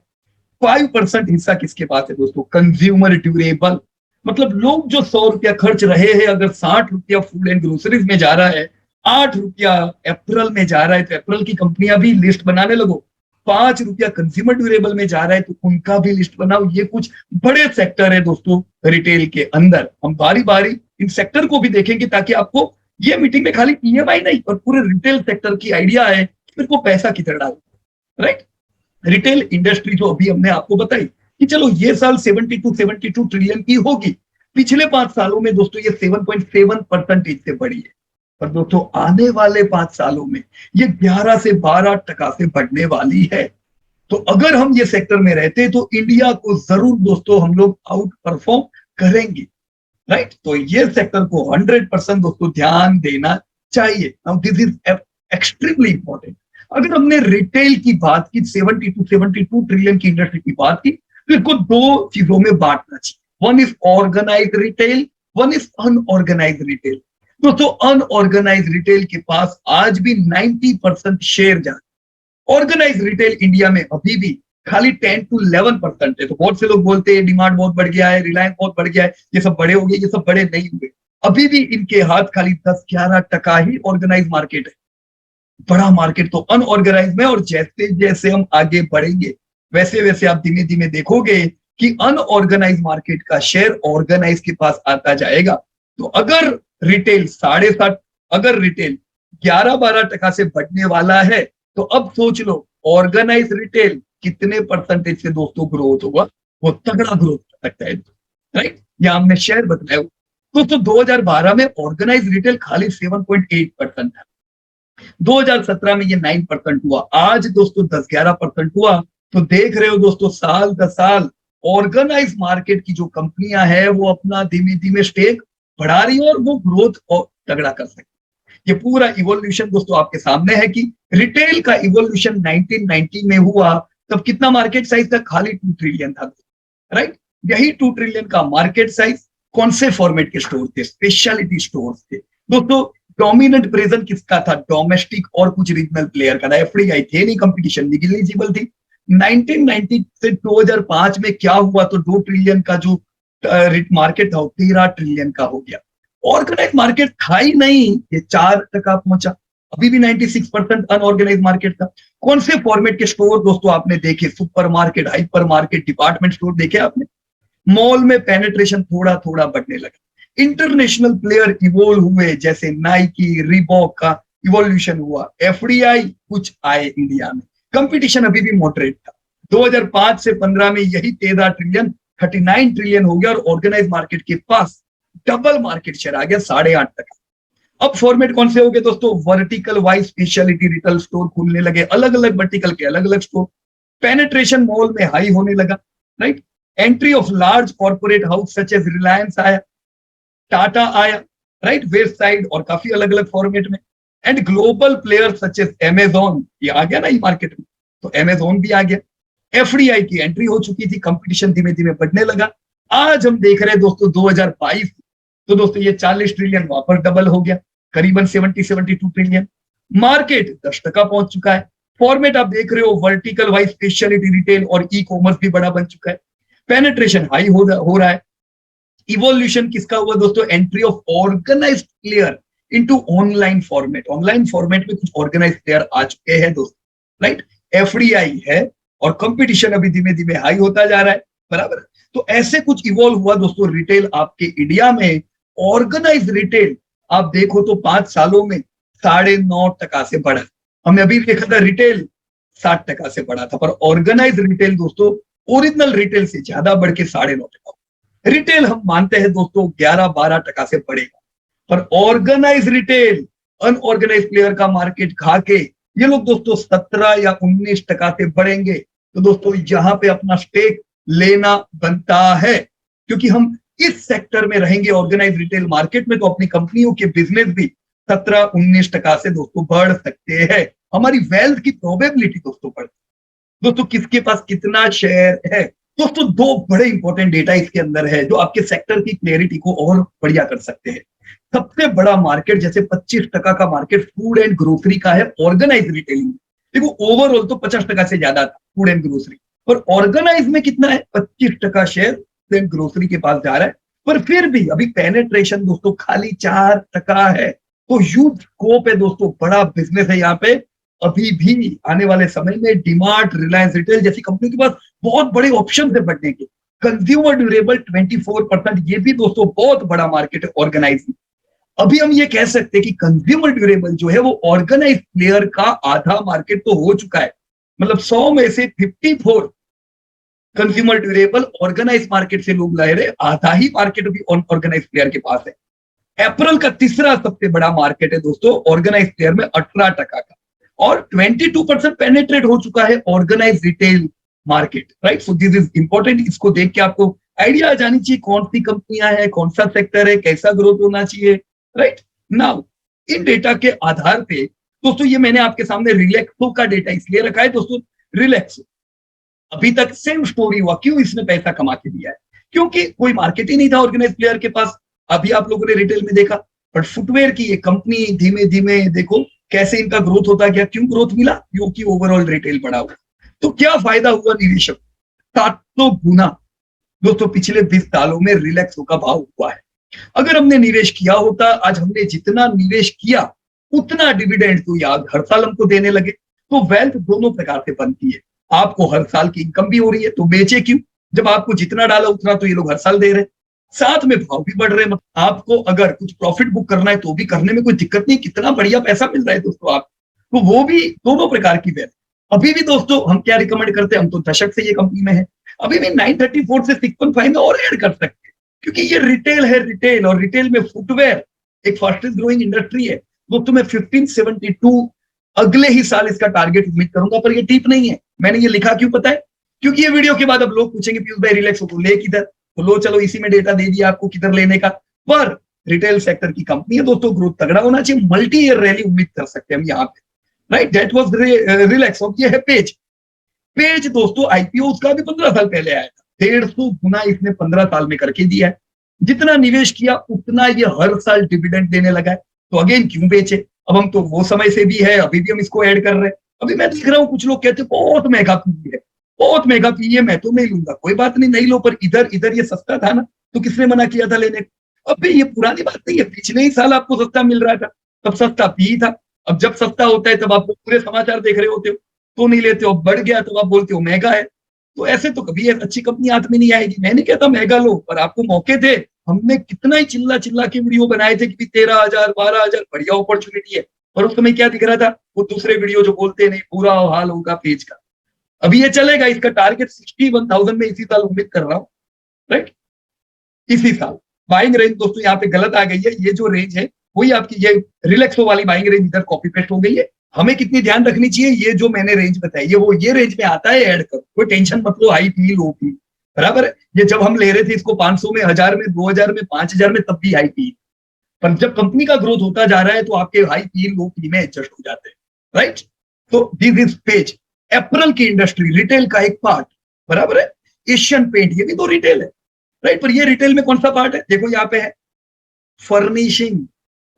5% हिस्सा किसके पास है दोस्तों? Consumer durable. मतलब लोग जो 100 रुपया खर्च रहे हैं, अगर 60 रुपया फूड एंड ग्रोसरीज में जा रहा है, 8 रुपया एप्पल में जा रहा है, तो एप्पल की कंपनियां भी लिस्ट बनाने लगो। 5 रुपया कंज्यूमर ड्यूरेबल में जा रहा है, तो उनका भी लिस्ट बनाओ। ये कुछ बड़े सेक्टर है दोस्तों रिटेल के अंदर। हम बारी बारी इन सेक्टर को भी देखेंगे ताकि आपको ये मीटिंग में खाली ईएमआई नहीं और पूरे रिटेल सेक्टर की आइडिया है फिर को पैसा किधर डालो, राइट। रिटेल इंडस्ट्री जो अभी हमने आपको बताई कि चलो ये साल 72 ट्रिलियन की होगी, पिछले 5 सालों में दोस्तों ये 7.7% से बढ़ी है। पर दोस्तों आने वाले 5 सालों में ये 11 से 12% से बढ़ने वाली है। तो अगर हम ये सेक्टर में रहते तो इंडिया को जरूर दोस्तों हम लोग आउट परफॉर्म करेंगे, राइट। तो ये सेक्टर को 100% दोस्तों ध्यान देना चाहिए। Now this is extremely important. अगर हमने रिटेल की बात की, 72 ट्रिलियन की इंडस्ट्री की बात की, तो इसको 2 चीजों में बांटना चाहिए। One is organized retail, one is unorganized retail. दोस्तों अनऑर्गेनाइज्ड रिटेल के पास आज भी 90% शेयर जा, ऑर्गेनाइज्ड रिटेल इंडिया में अभी भी खाली 10 to 11% है। तो बहुत से लोग बोलते हैं डिमांड बहुत बढ़ गया है, रिलायंस बहुत बढ़ गया है, ये सब बड़े हो गए, ये सब बड़े नहीं हुए। अभी भी इनके हाथ खाली 10-11% ही ऑर्गेनाइज मार्केट है। बड़ा मार्केट तो अनऑर्गेनाइज में। और जैसे जैसे हम आगे बढ़ेंगे वैसे वैसे आप धीमे धीमे देखोगे कि अनऑर्गेनाइज मार्केट का शेयर ऑर्गेनाइज के पास आता जाएगा। तो अगर रिटेल 7.5, अगर रिटेल 11-12% से बढ़ने वाला है, तो अब सोच लो ऑर्गेनाइज रिटेल कितने परसेंटेज से दोस्तों ग्रोथ होगा? वो तगड़ा ग्रोथ कर सकता है, राइट। या हमने शेयर बताया दोस्तों 2012 में ऑर्गेनाइज रिटेल खाली 7.8% था, 2017 में ये 9% हुआ, आज दोस्तों 10-11% हुआ। तो देख रहे हो दोस्तों साल दर साल ऑर्गेनाइज मार्केट की जो कंपनियां हैं वो अपना धीमे धीमे स्टेक बढ़ा रही है और वो ग्रोथ और तगड़ा कर सकती है। ये पूरा इवोल्यूशन दोस्तों आपके सामने है कि रिटेल का इवोल्यूशन 1990 में हुआ, तब कितना मार्केट साइज था? खाली 2 ट्रिलियन था, राइट। यही 2 ट्रिलियन का मार्केट साइज कौन से फॉर्मेट के स्टोर थे? स्पेशलिटी स्टोर थे दोस्तों। डोमिनेंट प्रेजेंस किसका था? डोमेस्टिक और कुछ रीजनल प्लेयर का था। एफडीआई थे नहीं, कंपटीशन निगलिजिबल थी। 1990 से 2005 में क्या हुआ? तो 2 ट्रिलियन का जो मार्केट था वो 13 ट्रिलियन का हो गया। ऑर्गेनाइज मार्केट था ही नहीं, ये 4% पहुंचा। अभी भी 96% अनऑर्गेनाइज मार्केट था। कौन से फॉर्मेट के स्टोर दोस्तों आपने देखे? Super market, hyper market, department store देखे आपने? मॉल में पेनिट्रेशन थोड़ा थोड़ा बढ़ने लगा। इंटरनेशनल प्लेयर इवोल्व हुए, जैसे नाइकी, रिबॉक का इवोल्यूशन हुआ। एफडीआई कुछ आए इंडिया में। कंपटीशन अभी भी मॉडरेट था। 2005 से 15 में यही 13 ट्रिलियन 39 ट्रिलियन हो गया और ऑर्गेनाइज मार्केट के पास डबल मार्केट शेयर आ गया, 8.5%। अब फॉर्मेट कौन से हो गए दोस्तों? Vertical wise speciality retail store खुलने लगे, अलग अलग वर्टिकल के अलग अलग स्टोर। पेनिट्रेशन मॉल में हाई होने लगा, right. Entry of large corporate house such as Reliance आया, टाटा आया, राइट, वेस्ट साइड और काफी अलग अलग फॉर्मेट में। And global player such as Amazon, ये आ गया ना ये मार्केट में, तो अमेजॉन भी आ गया। एफडीआई की एंट्री हो चुकी थी, कंपटीशन धीमे धीमे बढ़ने लगा। आज हम देख रहे हैं दोस्तों 2022, तो दोस्तों ये 40 ट्रिलियन वापस डबल हो गया, करीबन 72 ट्रिलियन। मार्केट 10% पहुंच चुका है। फॉर्मेट आप देख रहे हो वर्टिकल वाइज स्पेशलिटी रिटेल और ई कॉमर्स भी बड़ा बन चुका है। पेनिट्रेशन हाई हो रहा है। इवोल्यूशन किसका हुआ दोस्तों? Entry of organized player into online format. Online format में कुछ ऑर्गेनाइज्ड प्लेयर आ चुके हैं दोस्तों, राइट। एफडीआई है और कंपटीशन अभी धीमे धीमे हाई होता जा रहा है, बराबर। तो ऐसे कुछ इवॉल्व हुआ दोस्तों रिटेल आपके इंडिया में। ऑर्गेनाइज्ड रिटेल आप देखो तो 5 सालों में 9.5% से बढ़ा। हमने अभी देखा था रिटेल 60% से बढ़ा था, पर ऑर्गेनाइज्ड रिटेल दोस्तों ओरिजिनल रिटेल से ज्यादा बढ़ के 9.5%। रिटेल हम मानते हैं दोस्तों 11-12% से बढ़ेगा, पर ऑर्गेनाइज रिटेल अनऑर्गेनाइज प्लेयर का मार्केट खा के ये लोग दोस्तों 17 या 19% से बढ़ेंगे। तो दोस्तों यहां पे अपना स्टेक लेना बनता है, क्योंकि हम इस सेक्टर में रहेंगे ऑर्गेनाइज रिटेल मार्केट में, तो अपनी कंपनियों के बिजनेस भी 17-19% से दोस्तों बढ़ सकते हैं। हमारी वेल्थ की प्रोबेबिलिटी दोस्तों बढ़, दोस्तों किसके पास कितना शेयर है। दोस्तों दो बड़े इंपॉर्टेंट डेटा इसके अंदर है जो आपके सेक्टर की क्लैरिटी को और बढ़िया कर सकते हैं। सबसे बड़ा मार्केट जैसे 25% का मार्केट फूड एंड ग्रोसरी का है, ऑर्गेनाइज रिटेलिंग। देखो ओवरऑल तो 50% से ज्यादा था फूड एंड ग्रोसरी, और ऑर्गेनाइज में कितना है, 25% शेयर फूड एंड ग्रोसरी के पास जा रहा है। पर फिर भी अभी पेनेट्रेशन दोस्तों खाली 4% है। तो ह्यूज स्कोप है दोस्तों, बड़ा बिजनेस है यहाँ पे। अभी भी आने वाले समय में डीमार्ट, रिलायंस रिटेल जैसी कंपनी के पास बहुत बड़े ऑप्शन है बढ़ने के। कंज्यूमर ड्यूरेबल 24%, ये भी दोस्तों बहुत बड़ा मार्केट है ऑर्गेनाइज। अभी हम ये कह सकते हैं कि कंज्यूमर ड्यूरेबल जो है वो ऑर्गेनाइज प्लेयर का आधा मार्केट तो हो चुका है। मतलब 100 में से 54 कंज्यूमर ड्यूरेबल ऑर्गेनाइज मार्केट से लोग ला रहे, आधा ही मार्केट भी ऑर्गेनाइज प्लेयर के पास है। अप्रैल का तीसरा सबसे बड़ा मार्केट है दोस्तों ऑर्गेनाइज प्लेयर में 18% का, और 22% पेनेट्रेट हो चुका है organize retail market, right. So this is important. इसको देख के आपको आइडिया आ जानी चाहिए कौन सी कंपनियां हैं, कौन सा सेक्टर है, कैसा ग्रोथ होना चाहिए, राइट। नाउ इन डेटा के आधार पे दोस्तों ये मैंने आपके सामने रिलैक्सो का डेटा इसलिए रखा है दोस्तों। रिलैक्सो अभी तक सेम स्टोरी हुआ, क्यों इसने पैसा कमा के दिया है, क्योंकि कोई मार्केट ही नहीं था ऑर्गेनाइज प्लेयर के पास। अभी आप लोगों ने रिटेल में देखा, बट फुटवेयर की ये कंपनी धीमे धीमे देखो कैसे इनका ग्रोथ होता गया। क्यों ग्रोथ मिला, क्योंकि ओवरऑल रिटेल बढ़ा हुआ। तो क्या फायदा हुआ निवेशक, 700 गुना दोस्तों पिछले 20 सालों में रिलैक्सो का भाव हुआ है। अगर हमने निवेश किया होता, आज हमने जितना निवेश किया उतना डिविडेंड तो याद हर साल हमको देने लगे। तो वेल्थ दोनों प्रकार से बनती है। आपको हर साल की इनकम भी हो रही है तो बेचे क्यों, जब आपको जितना डाला उतना तो ये लोग हर साल दे रहे हैं, साथ में भाव भी बढ़ रहे हैं। आपको अगर कुछ प्रॉफिट बुक करना है तो भी करने में कोई दिक्कत नहीं, कितना बढ़िया पैसा मिल रहा है दोस्तों आप। तो वो भी दोनों प्रकार की वेल्थ। अभी भी दोस्तों हम क्या रिकमेंड करते हैं, हम तो दशक से ये कंपनी में है, अभी भी 934 से 6.5 में और ऐड कर सकते हैं, क्योंकि ये रिटेल है। रिटेल और रिटेल में फुटवेयर एक फास्टेस्ट ग्रोइंग इंडस्ट्री है दोस्तों। मैं 1572 अगले ही साल इसका टारगेट उम्मीद करूंगा, पर ये टीप नहीं है। मैंने ये लिखा क्यों पता है, क्योंकि ये वीडियो के बाद अब लोग पूछेंगे पीयूष भाई रिलैक्सो को ले किधर, तो लो चलो इसी में डेटा दे दिया आपको किधर लेने का। पर रिटेल सेक्टर की कंपनी है दोस्तों, ग्रोथ तगड़ा होना चाहिए, मल्टी ईयर रैली उम्मीद कर सकते हैं हम यहाँ पे, राइट। That was Relaxo. ये है पेज। पेज दोस्तों आईपीओ उसका भी 15 साल पहले आया था, 150 गुना इसने 15 साल में करके दिया है। जितना निवेश किया उतना ये हर साल डिविडेंड देने लगा है। तो अगेन क्यों बेचे, अब हम तो वो समय से भी है, अभी भी हम इसको ऐड कर रहे हैं। अभी मैं देख रहा हूँ कुछ लोग कहते हैं बहुत महंगा पी है, बहुत महंगा पी है, मैं तो नहीं लूंगा। कोई बात नहीं, नहीं लो, पर इधर इधर ये सस्ता था ना, तो किसने मना किया था लेने को। अब ये पुरानी बात नहीं है, पिछले ही साल आपको सस्ता मिल रहा था, तब सस्ता पी था। अब जब सस्ता होता है तब आप पूरे समाचार देख रहे होते हो तो नहीं लेते हो, बढ़ गया तो आप बोलते हो महंगा है। तो ऐसे तो कभी अच्छी कंपनी हाथ में नहीं आएगी। मैं नहीं कहता महंगा लो, पर आपको मौके थे, हमने कितना ही चिल्ला चिल्ला के वीडियो बनाए थे कि 13,000 12,000 बढ़िया अपॉर्चुनिटी है, पर उस समय क्या दिख रहा था, वो दूसरे वीडियो जो बोलते नहीं पूरा हाल होगा पेज का। अभी ये चलेगा, इसका टारगेट 61,000 में इसी साल उम्मीद कर रहा हूं, राइट, इसी साल। बाइंग रेंज दोस्तों यहाँ पे गलत आ गई है, ये जो रेंज है वही आपकी ये रिलैक्सो वाली बाइंग रेंज इधर कॉपी पेस्ट हो गई है। हमें कितनी ध्यान रखनी चाहिए, ये जो मैंने रेंज बताई है वो ये रेंज में आता है, ऐड करो, कोई टेंशन मत लो, हाई पी लो पी, बराबर है। ये जब हम ले रहे थे इसको 500 में, 1000 में, 2000 में, 5000 में, तब भी हाई पी। पर जब कंपनी का ग्रोथ होता जा रहा है तो आपके हाई पी लो पी में एडजस्ट हो जाते हैं, राइट। तो दिस इज पेज। अप्रैल की इंडस्ट्री रिटेल का एक पार्ट, बराबर है। एशियन पेंट ये भी तो रिटेल है, राइट। पर ये रिटेल में कौन सा पार्ट है, देखो यहाँ पे है फर्निशिंग,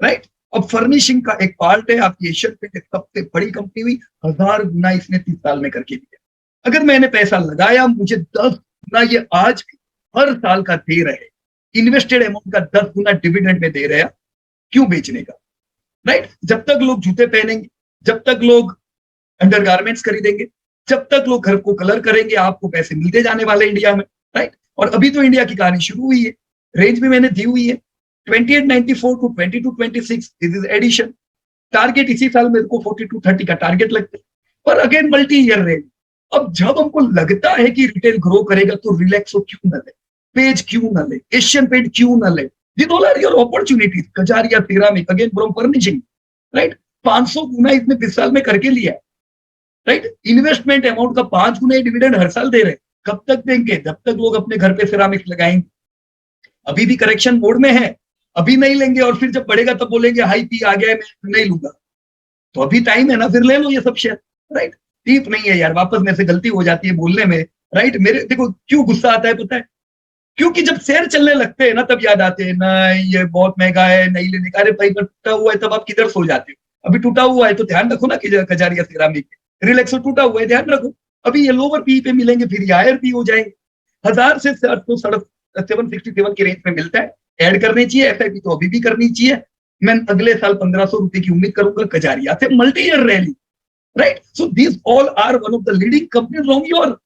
राइट। अब फर्निशिंग का एक पार्ट है आपकी एशियन पेंट, एक सबसे बड़ी कंपनी हुई, 1000 गुना इसने 30 साल में करके दिया। अगर मैंने पैसा लगाया, मुझे 10 गुना ये आज भी हर साल का दे रहे, इन्वेस्टेड अमाउंट का 10 गुना डिविडेंड में दे रहे हैं, क्यों बेचने का, राइट। जब तक लोग जूते पहनेंगे, जब तक लोग अंडरगारमेंट्स खरीदेंगे, जब तक लोग घर को कलर करेंगे, आपको पैसे मिलते जाने वाले इंडिया में, राइट। और अभी तो इंडिया की कहानी शुरू हुई है। रेंज भी मैंने दी हुई है 2894 to 2226, this is addition. Target इसी साल मेरे को 4230 का टारगेट लगता है, पर अगेन मल्टी ईयर रेंज। अब जब हमको लगता है कि रिटेल ग्रो करेगा तो रिलैक्सो क्यों न ले, पेज क्यों न ले, एशियन पेंट क्यों न ले, this all are your opportunities. Kajaria ceramic, again from furnishing, right. 500 गुना इसने 20 साल में करके लिया है, राइट। इन्वेस्टमेंट अमाउंट का 5 गुना डिविडेंड हर साल दे रहे हैं। कब तक देंगे, जब तक लोग अपने घर पे सेरामिक्स लगाएंगे। अभी भी करेक्शन मोड में है, अभी नहीं लेंगे और फिर जब बढ़ेगा तब बोलेंगे हाई पी आ गया है मैं नहीं लूंगा, तो अभी टाइम है ना, फिर ले लो ये सब शेयर, राइट। टीप नहीं है यार, वापस मेरे से गलती हो जाती है बोलने में, राइट। मेरे देखो क्यों गुस्सा आता है पता है, क्योंकि जब शेयर चलने लगते हैं ना तब याद आते हैं ना ये बहुत महंगा है नहीं लेने का, अरे भाई टूटा हुआ है तब आप किधर सो जाते हो, अभी टूटा हुआ है तो ध्यान रखो ना कि कजारिया सिरामिक रिलैक्सो टूटा हुआ है ध्यान रखो, अभी ये लोअर पी पे मिलेंगे फिर ये हायर पी हो जाएंगे, 1000 से 767 की रेंज में मिलता है, ऐड करनी चाहिए, एफआईपी तो अभी भी करनी चाहिए। मैं अगले साल 1500 रुपए की उम्मीद करूंगा कजारिया से, multi year rally, right. So this all are one of the leading companies on your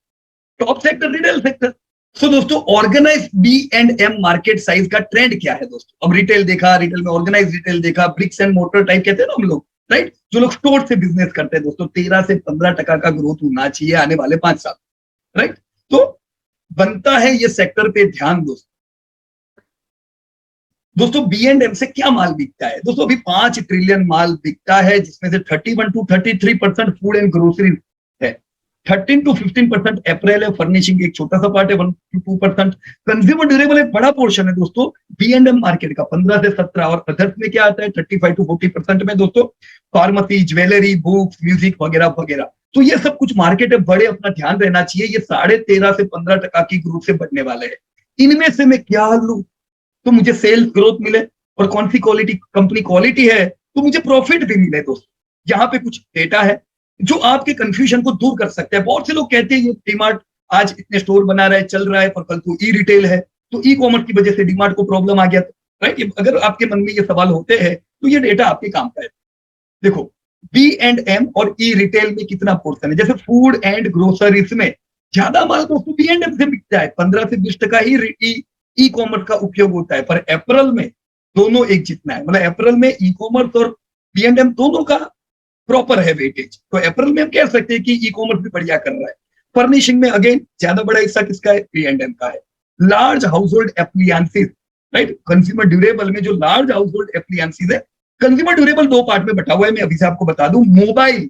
top sector retail sector. So दोस्तों organise B and M market size का ट्रेंड क्या है दोस्तों, अब रिटेल देखा, रिटेल में ऑर्गेनाइज रिटेल देखा, bricks and mortar type कहते हैं ना हम लोग, राइट, जो लोग स्टोर से बिजनेस करते हैं दोस्तों, 13 से 15% का ग्रोथ होना चाहिए आने वाले 5 साल, राइट। तो बनता है ये सेक्टर पे ध्यान दोस्तों बी एंड एम से क्या माल बिकता है दोस्तों, अभी 5 ट्रिलियन माल बिकता है जिसमें से 31 to 33% फूड एंड ग्रोसरी है, 13 to 15% अप्रैल है, फर्निशिंग एक छोटा सा पार्ट है 1 to 2%, कंज्यूमर ड्यूरेबल एक बड़ा पोर्शन है दोस्तों बी एंड एम मार्केट का 15 से 17, और अदर्स में क्या आता है 35 to 40% में दोस्तों फार्मेसी, ज्वेलरी, बुक्स, म्यूजिक वगैरह वगैरह। तो ये सब कुछ मार्केट है बड़े, अपना ध्यान रहना चाहिए, ये 13.5 से 15% की ग्रोथ से बढ़ने वाले हैं। इनमें से मैं क्या लूं तो मुझे सेल्स ग्रोथ मिले, और कौन सी क्वालिटी कंपनी क्वालिटी है तो मुझे प्रॉफिट भी मिले दोस्तों। यहाँ पे कुछ डेटा है जो आपके कंफ्यूजन को दूर कर सकता है। बहुत से लोग कहते हैं ये डीमार्ट आज इतने स्टोर बना रहा है चल रहा है पर कल तो ई रिटेल है, तो ई कॉमर्स की वजह से डीमार्ट को प्रॉब्लम आ गया, राइट। अगर आपके मन में ये सवाल होते हैं तो ये डेटा आपके काम का है। देखो बी एंड एम और ई रिटेल में कितना पोर्शन है, जैसे फूड एंड ग्रोसरीज में ज्यादा माल दोस्तों बी एंड एम से बिकता है, 15 से 20% ही ई कॉमर्स का उपयोग होता है, पर अप्रैल में दोनों एक जितना है, मतलब अप्रैल में ई कॉमर्स और बी एंड एम दोनों का प्रॉपर है वेटेज, तो अप्रैल में हम कह सकते हैं कि ई कॉमर्स भी बढ़िया कर रहा है। फर्निशिंग में अगेन ज्यादा बड़ा हिस्सा किसका है, बी एंड एम का है। Large house hold appliances, right, consumer durable में जो लार्ज हाउस होल्ड एप्लियंसेस है, कंज्यूमर ड्यूरेबल 2 पार्ट में बटा हुआ है, मैं अभी से आपको बता दूं, मोबाइल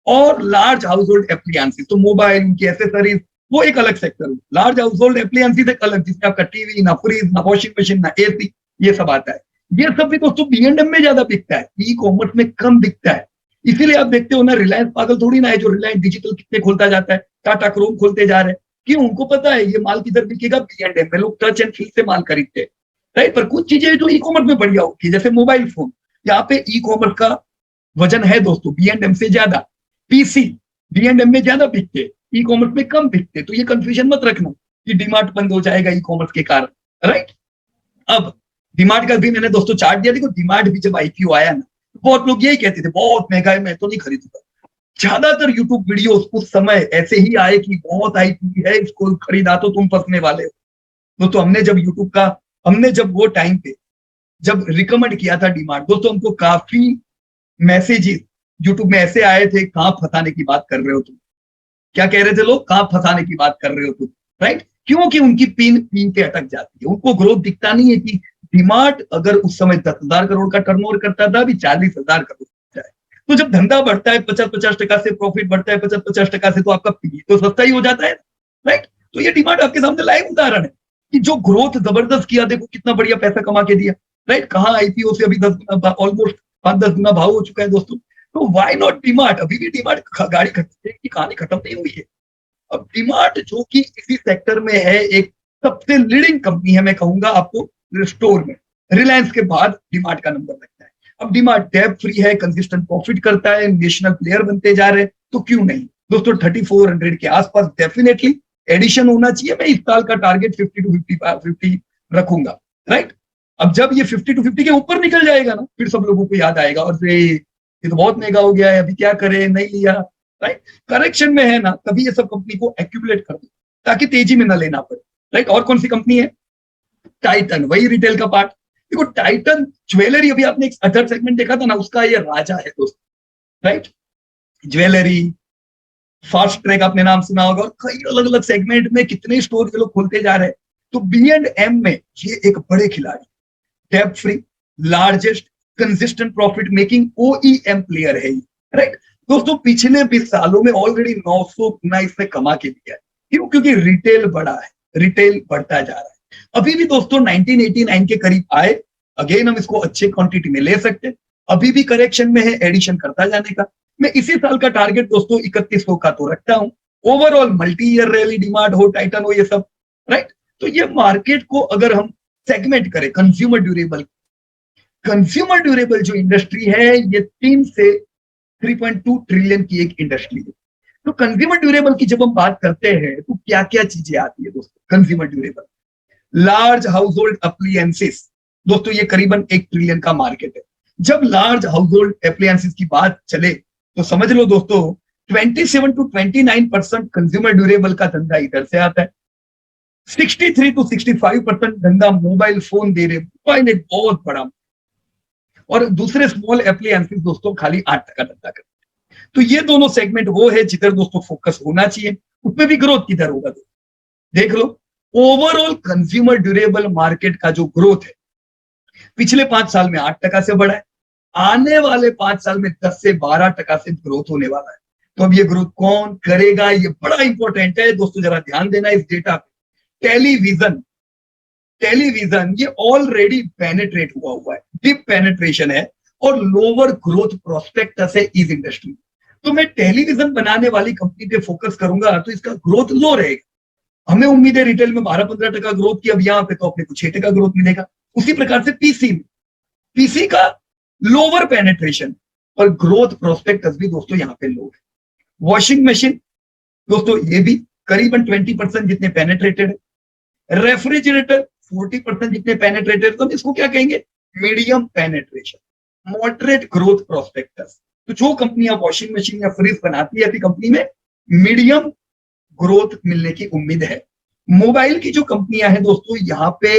और लार्ज हाउस होल्ड एप्लियंसेस। तो मोबाइल, उनकी एसेसरीज वो एक अलग सेक्टर है, लार्ज हाउस होल्ड एप्लियंसेस एक अलग, जिसमें आपका टीवी ना फ्रिज ना वॉशिंग मशीन ना एसी ये सब आता है। ये सब भी दोस्तों बी एंड एम में ज्यादा बिकता है, ई कॉमर्स में कम बिकता है। इसीलिए आप देखते हो ना रिलायंस पागल थोड़ी ना है जो रिलायंस डिजिटल कितने खोलता जाता है, टाटा क्रोम खोलते जा रहे हैं, क्यों, उनको पता है ये माल किधर बिकेगा, बी एंड एम में लोग टच एंड फील से माल खरीदते हैं, राइट। पर कुछ चीजें जो ई कॉमर्स में बढ़िया होती है, जैसे मोबाइल फोन, यहाँ पे ई कॉमर्स का वजन है दोस्तों बी एंड एम से ज्यादा, पीसी बी एंड एम में ज्यादा बिकते, ई कॉमर्स में कम बिकते, तो ये कंफ्यूजन मत रखना कि डीमार्ट बंद हो जाएगा ई कॉमर्स के कारण, राइट। अब डीमार्ट का भी मैंने दोस्तों चार्ट दिया, देखो डीमार्ट भी जब आईपीओ आया ना बहुत लोग यही कहते थे बहुत महंगा है मैं तो नहीं खरीदूंगा, ज्यादातर यूट्यूब वीडियोस उस समय ऐसे ही आए कि बहुत आईपीओ है इसको खरीदा तो तुम फंसने वाले हो। तो हमने जब यूट्यूब का हमने जब वो टाइम पे जब रिकमेंड किया था डीमार्ट दोस्तों, हमको काफी मैसेजेस यूट्यूब में ऐसे आए थे, कहां फंसाने की बात कर रहे हो तुम, क्या कह रहे थे लोग, कहां फंसाने की बात कर रहे हो तुम, राइट। क्योंकि उनकी पिन पिन पे अटक जाती है, उनको ग्रोथ दिखता नहीं है कि डीमार्ट अगर उस समय 10,000 करोड़ का टर्नओवर करता था अभी 40,000 करोड़ है, तो जब धंधा बढ़ता है 50-50% से प्रॉफिट बढ़ता है 50-50% से, तो आपका पी तो सस्ता ही हो जाता है, राइट। तो ये डीमार्ट आपके सामने लाइव उदाहरण है कि जो ग्रोथ जबरदस्त किया, देखो कितना बढ़िया पैसा कमा के दिया, राइट। कहाँ आईपीओ से अभी 10 गुना ऑलमोस्ट 5-10 गुना भाव हो चुका है दोस्तों, तो व्हाई नॉट डीमार्ट, अभी भी डीमार्ट गाड़ी की कहानी खत्म नहीं हुई है। अब डीमार्ट जो कि इसी सेक्टर में है, एक सबसे लीडिंग कंपनी है, मैं कहूंगा आपको स्टोर में रिलायंस के बाद डीमार्ट का नंबर लगता है। अब डीमार्ट डेट फ्री है, कंसिस्टेंट प्रॉफिट करता है, नेशनल प्लेयर बनते जा रहे हैं, तो क्यों नहीं दोस्तों 3400 के आसपास डेफिनेटली एडिशन होना चाहिए। मैं इस साल का टारगेट 50 to 50 रखूंगा, राइट। अब जब ये 50 to 50 के ऊपर निकल जाएगा ना फिर सब लोगों को याद आएगा और ये तो बहुत महंगा हो गया है अभी क्या करें, नहीं लिया, राइट। करेक्शन में है ना तभी ये सब कंपनी को एक्यूमुलेट कर दो ताकि तेजी में ना लेना पड़े, राइट। और कौन सी कंपनी है, टाइटन, वही रिटेल का पार्ट। देखो टाइटन ज्वेलरी, अभी आपने एक अदर सेगमेंट देखा था ना, उसका ये राजा है दोस्त, राइट। ज्वेलरी, फास्ट ट्रैक आपने नाम सुना होगा, और कई अलग अलग सेगमेंट में कितने स्टोर के लोग खोलते जा रहे हैं। तो बी एंड एम में ये एक बड़े खिलाड़ी, debt free, largest, consistent profit making OEM player है, राइट। दोस्तों पिछले 20 सालों में ऑलरेडी 900 गुना इसने कमा के दिया है, क्यों, क्योंकि रिटेल बड़ा है, रिटेल बढ़ता जा रहा है, अभी भी दोस्तों 1989 के करीब आए, अगेन हम इसको अच्छे क्वांटिटी में ले सकते हैं, अभी भी करेक्शन में है, एडिशन करता जाने का। मैं इसी साल का टारगेट दोस्तों 3100 का तो रखता हूं, overall multi year rally demand हो, टाइटन हो, ये सब, राइट। तो ये मार्केट को अगर हम सेगमेंट करें, कंज्यूमर ड्यूरेबल जो इंडस्ट्री है ये 3 से 3.2 ट्रिलियन की एक इंडस्ट्री है। तो कंज्यूमर ड्यूरेबल की जब हम बात करते हैं तो क्या क्या चीजें आती है दोस्तों consumer durable? Large house hold appliances, दोस्तों ये करीबन 1 ट्रिलियन का मार्केट है। जब लार्ज हाउस होल्ड अप्लायंसेस की बात चले तो समझ लो दोस्तों 27 to 29% कंज्यूमर ड्यूरेबल का धंधा इधर से आता है। 63 to 65% धंधा मोबाइल फोन दे रहे, मोबाइल एक बहुत बड़ा, और दूसरे स्मॉल अप्लायंसेस दोस्तों खाली 8% धंधा करते हैं। तो ये दोनों सेगमेंट वो है जिधर दोस्तों फोकस होना चाहिए, उसमें भी ग्रोथ किधर होगा देख लो। ओवरऑल कंज्यूमर ड्यूरेबल मार्केट का जो ग्रोथ है पिछले 5 साल में 8% से बढ़ा है, आने वाले 5 साल में 10 से 12% से ग्रोथ होने वाला है। तो अब ये ग्रोथ कौन करेगा, ये बड़ा इंपॉर्टेंट है दोस्तों, जरा ध्यान देना इस डेटा पे। टेलीविजन ये ऑलरेडी पेनिट्रेट हुआ है, डीप पेनिट्रेशन है और लोअर ग्रोथ प्रोस्पेक्टस है इस इंडस्ट्री। तो मैं टेलीविजन बनाने वाली कंपनी पे फोकस करूंगा तो इसका ग्रोथ लो रहेगा। हमें उम्मीद है रिटेल में 12-15% ग्रोथ की, अब यहाँ पे तो अपने को 6% ग्रोथ मिलेगा। उसी प्रकार से पीसी का लोअर पेनिट्रेशन और ग्रोथ प्रोस्पेक्टस भी दोस्तों यहाँ पे लो है। वॉशिंग मशीन दोस्तों ये भी करीबन 20% जितने पेनिट्रेटेड है। रेफ्रिजरेटर 40% जितने पेनिट्रेटेड, तो इसको क्या कहेंगे, medium penetration, moderate growth prospectus. तो जो कंपनियां वॉशिंग मशीन या फ्रिज बनाती है ऐसी कंपनी में मीडियम ग्रोथ मिलने की उम्मीद है। मोबाइल की जो कंपनियां हैं दोस्तों यहाँ पे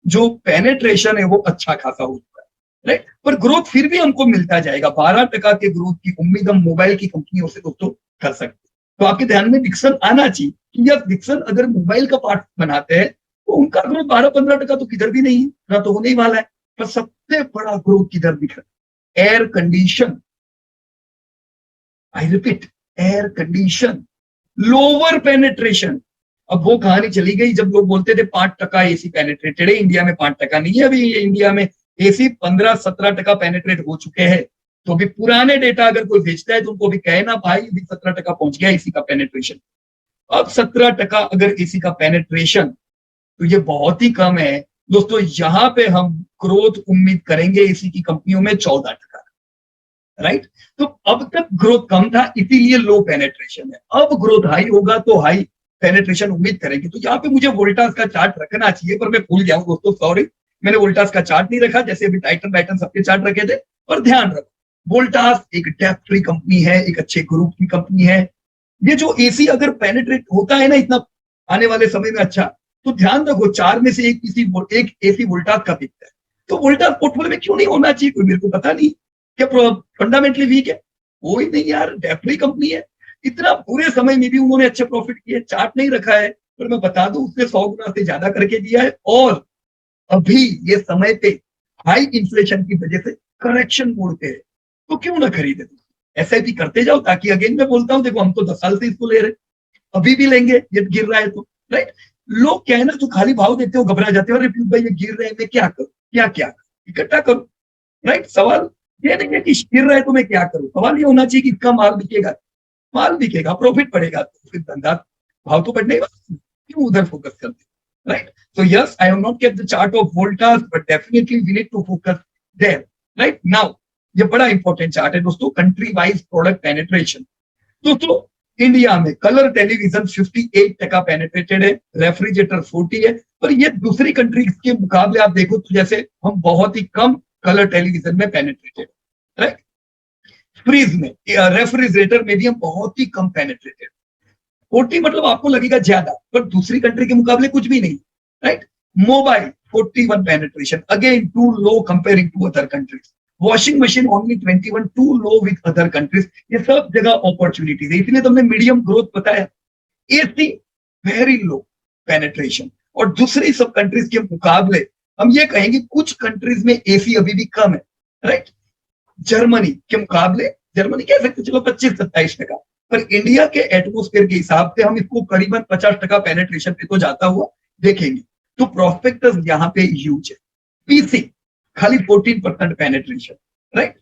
जो पेनिट्रेशन है वो अच्छा खासा हो चुका है, राइट, पर ग्रोथ फिर भी हमको मिलता जाएगा। 12% के ग्रोथ की उम्मीद हम मोबाइल की कंपनियों से दोस्तों कर सकते हैं। तो आपके ध्यान में डिक्सन आना चाहिए कि यार डिक्सन अगर मोबाइल का पार्ट बनाते हैं तो उनका ग्रोथ 12-15% तो किधर भी नहीं है, ना तो होने ही वाला है। पर सबसे बड़ा ग्रोथ किधर दिख रहा है, air condition, I repeat air condition, lower penetration. अब वो कहानी चली गई जब लोग बोलते थे 5% एसी पेनिट्रेटेड है, इंडिया में 5% नहीं है। अभी इंडिया में एसी 15-17% पेनिट्रेट हो चुके हैं। तो अभी पुराने डेटा अगर कोई भेजता है तो उनको भी कहना भाई अभी 17% पहुंच गया एसी का पेनिट्रेशन। अब 17% अगर एसी का पेनिट्रेशन, तो ये बहुत ही कम है दोस्तों। यहां पे हम ग्रोथ उम्मीद करेंगे एसी की कंपनियों में 14%, राइट। तो अब तक ग्रोथ कम था इसीलिए लो पेनिट्रेशन है, अब ग्रोथ हाई होगा तो हाई पेनिट्रेशन उम्मीद करेंगे। तो यहाँ पे मुझे वोल्टास का चार्ट रखना चाहिए पर मैं भूल गया हूं दोस्तों, सॉरी, मैंने वोल्टास का चार्ट नहीं रखा, जैसे अभी टाइटन सबके चार्ट रखे थे। और ध्यान रखो वोल्टास एक डेट फ्री कंपनी है, एक अच्छे ग्रुप की कंपनी है। ये जो एसी अगर पेनिट्रेट होता है ना इतना आने वाले समय में अच्छा, तो ध्यान रखो 4 में से एक एसी वोल्टास का बिकता है। तो वोल्टास पोर्टफोलियो में क्यों नहीं होना चाहिए, कोई मेरे को पता नहीं, क्या फंडामेंटली वीक है? कोई नहीं यार, डेफ्री कंपनी है, इतना बुरे समय में भी उन्होंने अच्छे प्रॉफिट किए। चार्ट नहीं रखा है पर मैं बता दूं उसने 100 गुना से ज्यादा करके दिया है। और अभी ये समय पे हाई इन्फ्लेशन की वजह से करेक्शन मोड पे है, तो क्यों ना खरीदे, एसआईपी करते जाओ। ताकि अगेन मैं बोलता हूं देखो हम तो 10 साल से इसको ले रहे, अभी भी लेंगे, ये गिर रहा है तो, राइट। लोग क्या है ना जो खाली भाव देते हो घबरा जाते हो, अरे भाई ये गिर रहे हैं मैं क्या करूं, क्या इकट्ठा करूं, राइट। सवाल ये नहीं है कि गिर रहा है तो मैं क्या करूं, सवाल ये होना चाहिए कि इसका माल बिकेगा, प्रॉफिट बढ़ेगा, तो फिर धंधा भाव तो बढ़ने वाला, क्यों उधर फोकस करते, right. So yes, I have not kept the chart of Voltas, but definitely we need to focus there, right now. ये बड़ा इंपॉर्टेंट चार्ट है दोस्तों, कंट्री वाइज प्रोडक्ट पेनिट्रेशन। दोस्तों इंडिया में कलर टेलीविजन 58% पेनिट्रेटेड है, refrigerator 40 है। पर ये दूसरी कंट्रीज के मुकाबले आप देखो तो जैसे हम बहुत ही कम कलर टेलीविजन में पेनिट्रेटेड, राइट। फ्रीज में, रेफ्रिजरेटर में भी हम बहुत ही कम पेनिट्रेटेड। 40 मतलब आपको लगेगा ज्यादा, पर दूसरी कंट्री के मुकाबले कुछ भी नहीं, right. Mobile 41 penetration, again too low comparing to other countries. Washing machine only 21, too low with other countries. ये सब जगह अपॉर्चुनिटीज है, इसलिए तुमने मीडियम ग्रोथ बताया। एसी वेरी लो पेनिट्रेशन, और दूसरी सब कंट्रीज के मुकाबले हम ये कहेंगे कुछ कंट्रीज में एसी अभी भी कम है, राइट। जर्मनी के मुकाबले, जर्मनी कह सकते चलो 25-27%, पर इंडिया के एटमोस्फेयर के हिसाब से हम इसको करीबन 50% पेनिट्रेशन पे तो जाता हुआ देखेंगे। तो प्रोस्पेक्टस यहाँ पे ह्यूज है। पीसी खाली 14% पेनिट्रेशन, राइट।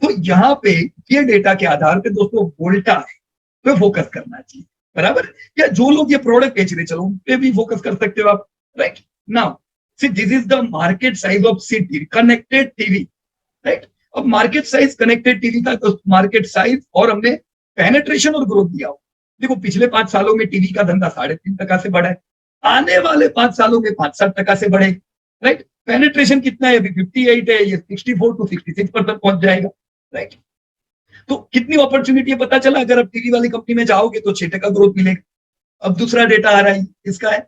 तो यहाँ पे ये डेटा के आधार पे दोस्तों वोल्टा पे फोकस करना चाहिए, बराबर। या जो लोग ये प्रोडक्ट बेच रहे, चलो उन पे भी फोकस कर सकते हो आप, right. Now see this is the market size of city connected TV, right. अब मार्केट साइज कनेक्टेड टीवी का तो मार्केट साइज और हमने पेनिट्रेशन और ग्रोथ दिया हो। देखो पिछले 5 सालों में टीवी का धंधा 3.5% से बढ़ा है, आने वाले 5 सालों में 5-7% से बढ़ेगा, राइट। पेनिट्रेशन कितना है अभी 58 है, ये 64 to 66% पहुंच जाएगा, राइट। तो कितनी अपॉर्चुनिटी है पता चला। अगर आप टीवी वाली कंपनी में जाओगे तो 6% ग्रोथ मिलेगा। अब दूसरा डेटा आ रहा है, इसका है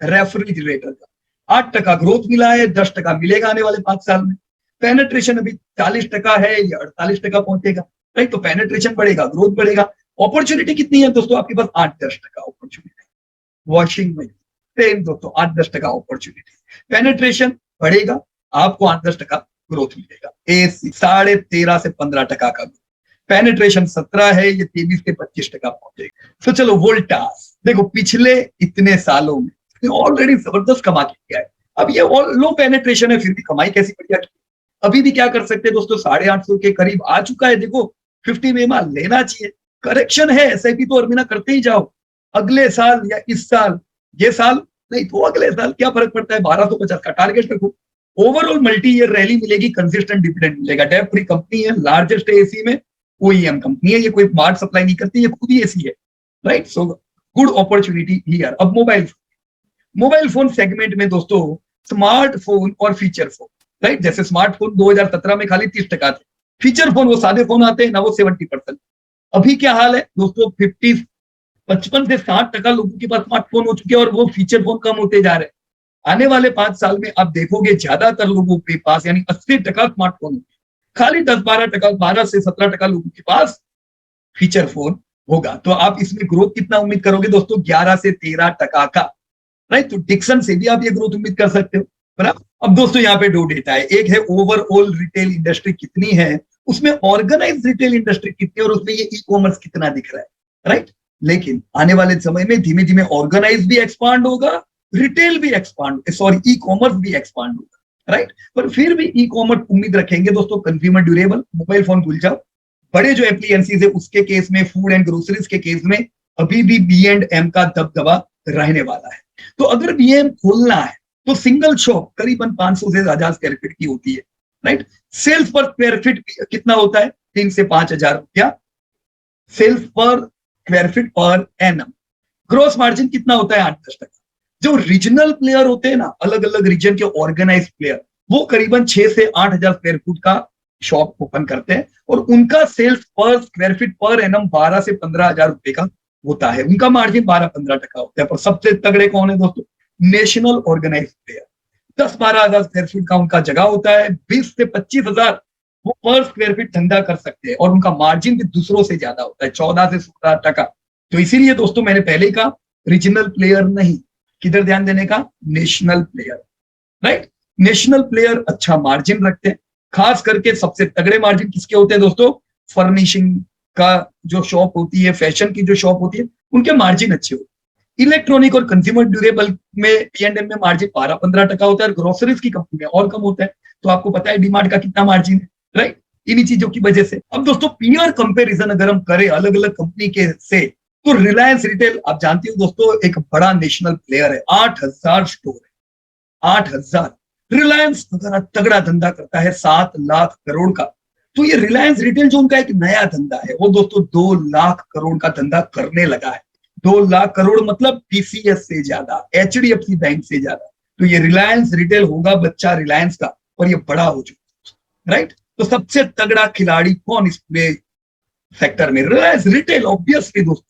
रेफ्रिजरेटर का 8% ग्रोथ मिला है, 10% मिलेगा आने वाले 5 साल में। पेनिट्रेशन अभी 40% है, या 48% पहुंचेगा, राइट। तो पेनिट्रेशन बढ़ेगा, ग्रोथ बढ़ेगा। अपॉर्चुनिटी कितनी है दोस्तों आपके पास? 8-10% अपॉर्चुनिटी। वॉशिंग में सेम दोस्तों 8-10% अपॉर्चुनिटी। पेनिट्रेशन बढ़ेगा, आपको 8-10% ग्रोथ मिलेगा। एसी 13.5 से 15% का, पेनिट्रेशन 17 है, ये 23 से 25% पहुंचेगा। तो चलो वोल्टास देखो पिछले इतने सालों में ऑलरेडी जबरदस्त कमा किया है। अब ये लो पेनिट्रेशन है, फिर भी कमाई कैसी बढ़िया की। अभी भी क्या कर सकते हैं दोस्तों, 850 के करीब आ चुका है। देखो 50 में लेना चाहिए, करेक्शन है, एसआईपी तो अर्मिना करते ही जाओ। अगले साल या इस साल, ये साल नहीं तो अगले साल क्या फर्क पड़ता है, 1250 का टारगेट रखो। ओवरऑल मल्टी ईयर रैली मिलेगी, कंसिस्टेंट डिविडेंड मिलेगा। डेट फ्री कंपनी है, लार्जेस्ट एसी में ओईएम कंपनी है, ये कोई मार्ट सप्लाई नहीं करती, ये खुद ही एसी है, right. So good opportunity here. अब मोबाइल फोन सेगमेंट में दोस्तों स्मार्टफोन और फीचर फोन, राइट। जैसे स्मार्टफोन 2017 में खाली 30% थे, फीचर फोन वो सादे फोन आते हैं ना, वो 70%। अभी क्या हाल है दोस्तों, 55 से 60% लोगों के पास स्मार्टफोन हो चुके हैं, और वो फीचर फोन कम होते जा रहे हैं। आने वाले 5 साल में आप देखोगे ज्यादातर लोगों के पास यानी 80% स्मार्टफोन, खाली 10-12%, 12 से 17% लोगों के पास फीचर फोन होगा। तो आप इसमें ग्रोथ कितना उम्मीद करोगे दोस्तों? 11 से 13% का, राइट। तो डिक्सन से भी आप ये ग्रोथ उम्मीद कर सकते हो, बराबर। अब दोस्तों यहाँ पे 2 डेटा है, एक है ओवरऑल रिटेल इंडस्ट्री कितनी है, उसमें ऑर्गेनाइज रिटेल इंडस्ट्री कितनी है, और उसमें ये ई कॉमर्स कितना दिख रहा है, राइट। लेकिन आने वाले समय में धीमे धीमे ऑर्गेनाइज भी एक्सपांड होगा, रिटेल भी एक्सपांड, सॉरी ई कॉमर्स भी एक्सपांड होगा, राइट। पर फिर भी ई कॉमर्स उम्मीद रखेंगे दोस्तों कंज्यूमर ड्यूरेबल। मोबाइल फोन भूल जाओ, बड़े जो एप्लीकेंसीज है उसके केस में, फूड एंड ग्रोसरीज के केस में अभी भी B&M का दबदबा रहने वाला है। तो अगर B&M खोलना है तो सिंगल शॉप करीबन 500 से 1000 स्क्वायर फीट की होती है, right. Sales per square feet कितना होता है? 3 से 5,000 रुपया sales per square feet per annum. Gross margin कितना होता है? 8-10%। जो रीजनल प्लेयर होते हैं ना, अलग अलग रीजन के ऑर्गेनाइज प्लेयर, वो करीबन 6 से 8,000 स्क्वायर फीट का शॉप ओपन करते हैं, और उनका sales per square feet per annum 12 से 15,000 रुपए का होता है। उनका मार्जिन 12-15% होता है। पर सबसे तगड़े कौन है दोस्तों? National organize player. 10-12,000 square feet का उनका जगह होता है, 20 से 25,000 वो पर स्क्वायर फीट धंधा कर सकते हैं, और उनका मार्जिन भी दूसरों से ज्यादा होता है, 14 से 16%। तो इसीलिए दोस्तों मैंने पहले ही कहा, रीजनल प्लेयर नहीं, किधर ध्यान देने का? National player, right. National player अच्छा मार्जिन रखते हैं, खास करके सबसे तगड़े मार्जिन किसके होते हैं दोस्तों? फर्निशिंग का जो शॉप होती है, फैशन की जो शॉप होती है, उनके मार्जिन अच्छे होते हैं। इलेक्ट्रॉनिक और कंज्यूमर ड्यूरेबल में B&M में मार्जिन 12-15% होता है, और ग्रोसरीज की कंपनी में और कम होता है। तो आपको पता है डीमार्ट का कितना मार्जिन है, राइट, इन्हीं चीजों की वजह से। अब दोस्तों पीयर कंपैरिजन अगर हम करें अलग अलग कंपनी के से, तो रिलायंस रिटेल आप जानते हो दोस्तों एक बड़ा नेशनल प्लेयर है, 8,000 स्टोर है, 8,000। रिलायंस तगड़ा धंधा करता है 7 लाख करोड़ का। तो ये रिलायंस रिटेल जो उनका एक नया धंधा है, वो दोस्तों 2 लाख करोड़ का धंधा करने लगा है। 2 लाख करोड़ मतलब TCS से ज्यादा, HDFC बैंक से ज्यादा। तो ये रिलायंस रिटेल होगा बच्चा रिलायंस का, और ये बड़ा हो चुका, राइट। तो सबसे तगड़ा खिलाड़ी कौन इस पूरे सेक्टर में? रिलायंस रिटेल ऑब्वियसली दोस्तों,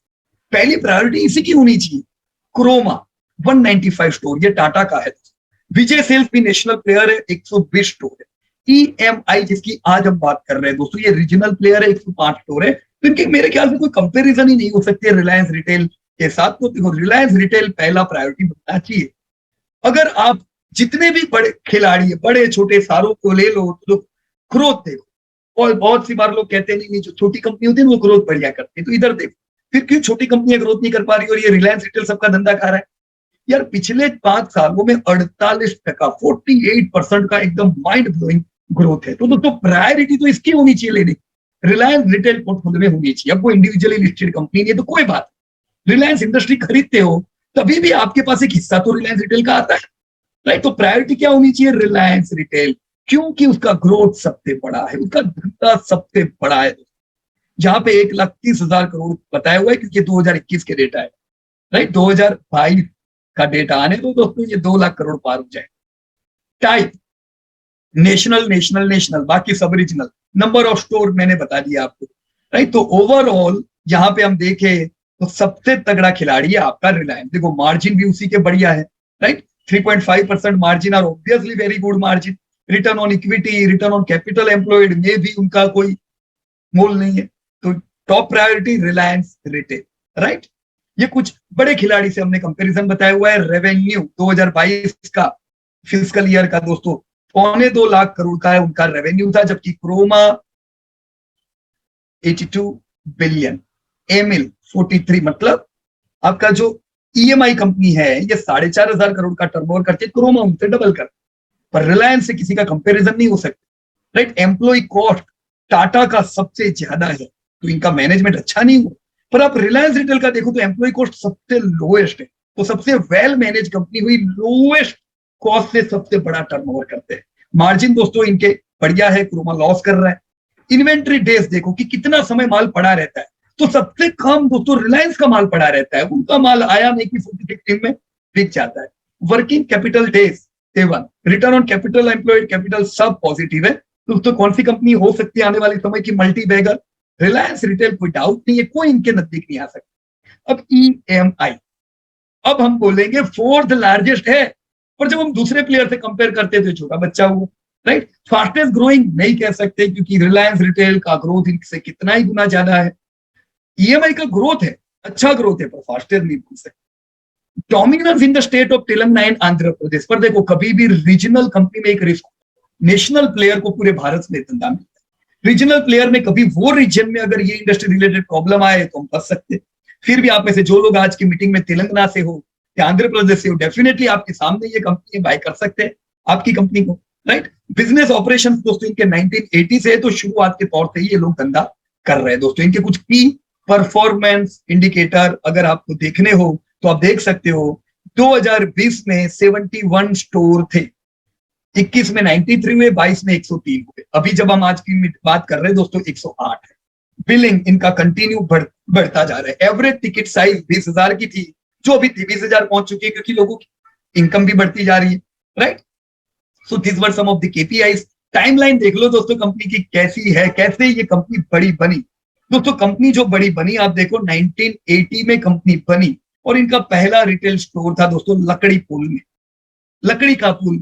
पहली प्रायोरिटी इसी की होनी चाहिए। क्रोमा 195 स्टोर, ये टाटा का है। विजय सेल्स भी नेशनल प्लेयर है, 120 स्टोर है। EMI जिसकी आज हम बात कर रहे हैं दोस्तों, ये रीजनल प्लेयर है, 105 स्टोर है। तो इनके मेरे ख्याल से कोई कंपैरिजन ही नहीं हो सकती है रिलायंस रिटेल के साथ। तो देखो रिलायंस रिटेल पहला प्रायोरिटी बनना चाहिए। अगर आप जितने भी बड़े खिलाड़ी है, बड़े छोटे सारों को ले लो, तो ग्रोथ देखो। और बहुत सी बार लोग कहते नहीं जो छोटी कंपनी होती है वो ग्रोथ बढ़िया करती है, तो इधर देखो फिर क्यों छोटी कंपनियां ग्रोथ नहीं कर पा रही और ये रिलायंस रिटेल सबका धंधा खा रहा है? यार पिछले 5 सालों में 48%, 48% का एकदम माइंड ब्लोइंग ग्रोथ है। तो दोस्तों प्रायोरिटी तो इसकी होनी चाहिए लेने, रिलायंस रिटेल पोर्टफोलियो में होनी चाहिए। अब वो इंडिविजुअली लिस्टेड कंपनी नहीं है तो कोई बात, रिलायंस इंडस्ट्री खरीदते हो तभी भी आपके पास एक हिस्सा तो रिलायंस रिटेल का आता है, राइट। तो प्रायोरिटी क्या होनी चाहिए, रिलायंस रिटेल, क्योंकि उसका ग्रोथ सबसे बड़ा है, उसका धंधा सबसे बड़ा है, जहां पे 1,30,000 करोड़ बताया हुआ है, क्योंकि 2021 के डेटा है, राइट। 2022 का डेटा आने दो दोस्तों, ये 2 लाख करोड़ पार हो जाए। टाइप नेशनल नेशनल नेशनल, बाकी सब रीजनल, नंबर ऑफ स्टोर मैंने बता दिया आपको, राइट। तो ओवरऑल यहाँ पे हम देखें तो सबसे तगड़ा खिलाड़ी है आपका रिलायंस। देखो मार्जिन भी उसी के बढ़िया है, राइट। 3.5% मार्जिन और obviously very good margin. Return on equity, return on capital employed में भी उनका कोई मोल नहीं है। तो top priority Reliance retail, right. ये कुछ बड़े खिलाड़ी से हमने कंपैरिजन बताया हुआ है। रेवेन्यू 2022 का फिजिकल ईयर का दोस्तों 2.25 लाख करोड़ का है उनका रेवेन्यू था, जबकि क्रोमा 82 बिलियन, एमिल 43, मतलब आपका जो ईएमआई कंपनी है ये 4,500 करोड़ का टर्नओवर करती है, क्रोमा उनसे डबल कर, पर रिलायंस से किसी का कंपैरिजन नहीं हो सकता, राइट। एम्प्लॉय कॉस्ट टाटा का सबसे ज्यादा है, तो इनका मैनेजमेंट अच्छा नहीं हुआ। पर आप रिलायंस रिटेल का देखो तो एम्प्लॉय कॉस्ट सबसे लोएस्ट है, तो सबसे वेल मैनेज कंपनी हुई, लोएस्ट कॉस्ट से सबसे बड़ा टर्नओवर करते हैं। मार्जिन दोस्तों इनके बढ़िया है, क्रोमा लॉस कर रहा है। इन्वेंट्री डेज देखो कि कितना समय माल पड़ा रहता है, तो सबसे कम दोस्तों रिलायंस का माल पड़ा रहता है, उनका माल आया नहीं कि 46 में बिक जाता है। Working capital days 7, return on capital employed capital सब पॉजिटिव है। दोस्तों कौन सी कंपनी हो सकती है आने वाले समय की मल्टी बैगर, रिलायंस रिटेल, कोई डाउट नहीं है, कोई इनके नजदीक नहीं आ सकता। अब ईएमआई, अब हम बोलेंगे फोर्थ लार्जेस्ट है, पर जब हम दूसरे प्लेयर से कंपेयर करते थे छोटा बच्चा हुआ, राइट। फास्टेस्ट ग्रोइंग नहीं कह सकते, क्योंकि रिलायंस रिटेल का ग्रोथ इनसे कितना ही गुना ज्यादा है। ईएमआई का ग्रोथ है, अच्छा ग्रोथ है, पर फास्टेस्ट नहीं बोल सकते। Dominance in the state of Telangana and Andhra Pradesh, पर देखो कभी भी रीजनल कंपनी में एक रिस्क, नेशनल प्लेयर को पूरे भारत में धंधा मिलता है, रीजनल प्लेयर में कभी वो रीजन में अगर ये इंडस्ट्री रिलेटेड प्रॉब्लम आए तो हम फंस सकते हैं। फिर भी आप में से जो लोग आज की मीटिंग में तेलंगाना से हो या आंध्र प्रदेश से हो, डेफिनेटली आपके सामने ये कंपनी बाय कर सकते हैं आपकी कंपनी को, राइट। बिजनेस ऑपरेशन दोस्तों इनके 1980 से, तो शुरुआत के तौर से ये लोग धंधा कर रहे हैं। दोस्तों इनके कुछ की परफॉर्मेंस इंडिकेटर अगर आपको देखने हो तो आप देख सकते हो, 2020 में 71 स्टोर थे, 21 में 93 हुए, 22 में 103 हुए, अभी जब हम आज की बात कर रहे हैं दोस्तों 108 है। बिलिंग इनका कंटिन्यू बढ़ता जा रहा है। एवरेज टिकट साइज 20,000 की थी, जो अभी 20,000 पहुंच चुकी है, क्योंकि लोगों की इनकम भी बढ़ती जा रही है, right. So this were some of the KPIs. Timeline देख लो दोस्तों कंपनी की कैसी है, कैसे ये कंपनी बड़ी बनी। दोस्तों कंपनी जो बड़ी बनी आप देखो 1980 में कंपनी बनी, और इनका पहला रिटेल स्टोर था दोस्तों लकड़ी पुल में, लकड़ी का पुल।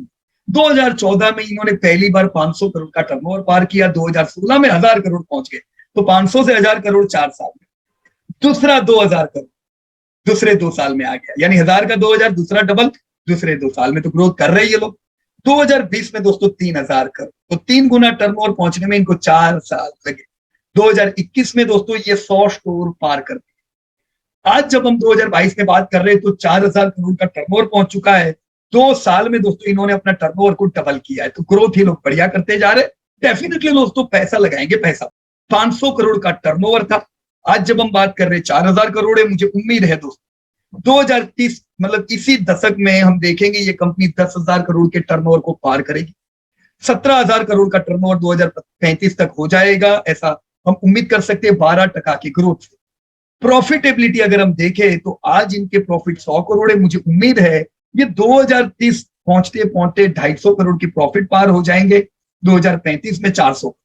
2014 में इन्होंने पहली बार 500 करोड़ का टर्नओवर पार किया, 2016 में 1,000 करोड़ पहुंच गए, तो 500 से 1,000 करोड़ 4 साल में। दूसरा 2,000 करोड़ दूसरे 2 साल में आ गया, यानी 1,000 का 2,000, दूसरा डबल दूसरे 2 साल में, तो ग्रोथ कर रहे हैं ये लोग। 2020 में दोस्तों 3,000 करोड़, तो 3 गुना टर्नओवर पहुंचने में इनको 4 साल लगे। 2021 में दोस्तों ये 100 स्टोर पार कर दिए। आज जब हम 2022 में बात कर रहे हैं तो 4,000 करोड़ का टर्नओवर पहुंच चुका है। 2 साल में दोस्तों इन्होंने अपना टर्नओवर को डबल किया है, तो ग्रोथ ही लोग बढ़िया करते जा रहे हैं। डेफिनेटली दोस्तों पैसा लगाएंगे, पैसा 500 करोड़ का टर्नओवर था, आज जब हम बात कर रहे हैं 4,000 करोड़ है। मुझे उम्मीद है दोस्तों 2030 मतलब इसी दशक में हम देखेंगे ये कंपनी 10,000 करोड़ के टर्नओवर को पार करेगी, 17,000 करोड़ का टर्नओवर 2035 तक हो जाएगा, ऐसा हम उम्मीद कर सकते हैं 12% की ग्रोथ से। प्रॉफिटेबिलिटी अगर हम देखें तो आज इनके प्रॉफिट 100 करोड़ है, मुझे उम्मीद है ये 2030 पहुंचते पहुंचते 250 करोड़ की प्रॉफिट पार हो जाएंगे, 2035 में 400,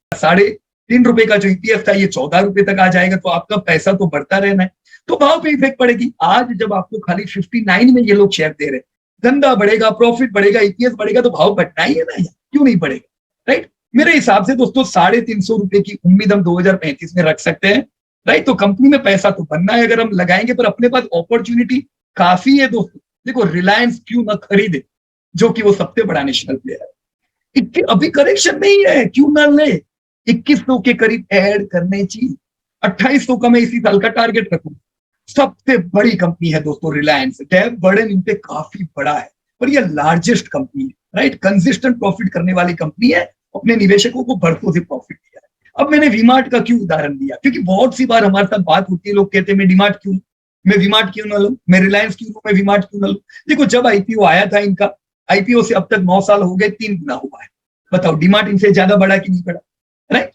₹3.5 का जो ईपीएस था ये ₹14 तक आ जाएगा। तो आपका पैसा तो बढ़ता रहना है, तो भाव पे इफेक्ट पड़ेगी। आज जब आपको खाली 59 में ये लोग शेयर दे रहे, धंधा बढ़ेगा, प्रॉफिट बढ़ेगा, ईपीएस बढ़ेगा, तो भाव बढ़ना ही है ना, क्यों नहीं बढ़ेगा, राइट। मेरे हिसाब से दोस्तों ₹350 की उम्मीद हम 2035 में रख सकते हैं, राइट। तो कंपनी में पैसा तो बनना है अगर हम लगाएंगे, पर अपने पास अपॉर्चुनिटी काफी है दोस्तों। देखो रिलायंस क्यों ना खरीदे, जो कि वो सबसे बड़ा नेशनल प्लेयर है। अभी करेक्शन नहीं है, क्यों ना ले, 2100 के करीब ऐड करने चाहिए। 2800 का मैं इसी साल का टारगेट रखूं, सबसे बड़ी कंपनी है दोस्तों रिलायंस। डेब्ट बर्डन इन पे काफी बड़ा है, पर ये लार्जेस्ट कंपनी है, राइट। कंसिस्टेंट प्रॉफिट करने वाली कंपनी है, अपने निवेशकों को बरसों से प्रॉफिट दिया है। अब मैंने वीमार्ट का क्यों उदाहरण दिया, क्योंकि बहुत सी बार हमारे साथ बात होती है, लोग कहते हैं मैं डीमार्ट क्यों, मैं वीमार्ट क्यों ना लूं, मैं रिलायंस क्यों लूं, मैं वीमार्ट क्यों ना लूं। देखो जब आईपीओ आया था इनका, आईपीओ से अब तक 9 साल हो गए, 3 गुना हुआ है। बताओ डीमार्ट इनसे ज्यादा बड़ा कि नहीं बड़ा, राइट,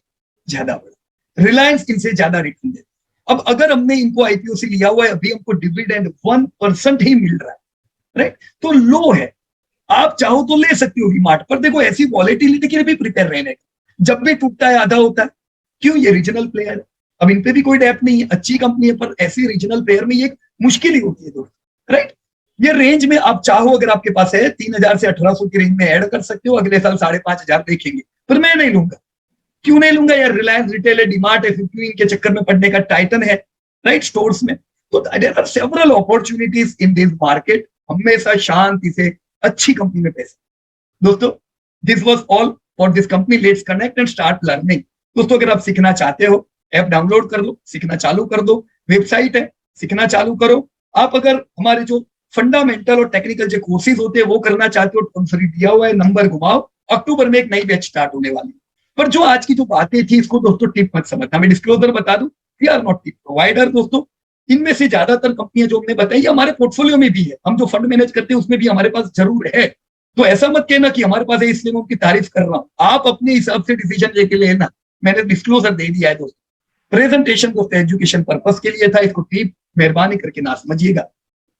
ज्यादा बड़ा। रिलायंस इनसे ज्यादा रिटर्न देता। अब अगर हमने इनको आईपीओ से लिया हुआ है, अभी हमको डिविडेंड 1% ही मिल रहा है, राइट, तो लो है। आप चाहो तो ले सकते हो वीमार्ट पर। देखो ऐसी वॉलेटिलिटी के लिए भी प्रिपेयर रहने, जब भी टूटता है आधा होता है। क्यों, ये रीजनल प्लेयर है, अब इन पे भी कोई डेप नहीं है, अच्छी कंपनी है, पर ऐसी रीजनल प्लेयर में ये मुश्किल ही होती है दोस्तों, राइट। ये रेंज में आप चाहो, अगर आपके पास है 3000 से 1800 की रेंज में ऐड कर सकते हो, अगले साल 5500 देखेंगे, पर मैं नहीं लूंगा। क्यों नहीं लूंगा यार, रिलायंस रिटेल है, डीमार्ट है, के चक्कर में पड़ने का, टाइटन है, राइट, स्टोर्स में। तो there are several opportunities in this market. हमेशा शांति से अच्छी कंपनी में पैसे। दोस्तों this was all for this company. Let's connect and start learning. दोस्तों अगर आप सीखना चाहते हो, ऐप डाउनलोड कर लो, सीखना चालू कर दो। वेबसाइट है, सीखना चालू करो। आप अगर हमारे जो फंडामेंटल और टेक्निकल जो कोर्सेज होते हैं वो करना चाहते हो, टोल फ्री दिया हुआ है, नंबर घुमाओ। अक्टूबर में एक नई बैच स्टार्ट होने वाली है। पर जो आज की जो बातें थी, इसको दोस्तों टिप मत समझना। मैं डिस्क्लोजर बता दूं, we are not tip provider. दोस्तों इनमें से ज्यादातर कंपनियां जो हमने बताई हमारे पोर्टफोलियो में भी है, हम जो फंड मैनेज करते हैं उसमें भी हमारे पास जरूर है। तो ऐसा मत कहना कि हमारे पास है इसलिए मैं उनकी तारीफ कर रहा हूं। आप अपने हिसाब से डिसीजन लेके लेना। मैंने डिस्क्लोजर दे दिया है दोस्तों। प्रेजेंटेशन दोस्तों एजुकेशन पर्पस के लिए था, इसको टिप मेहरबानी करके ना समझिएगा।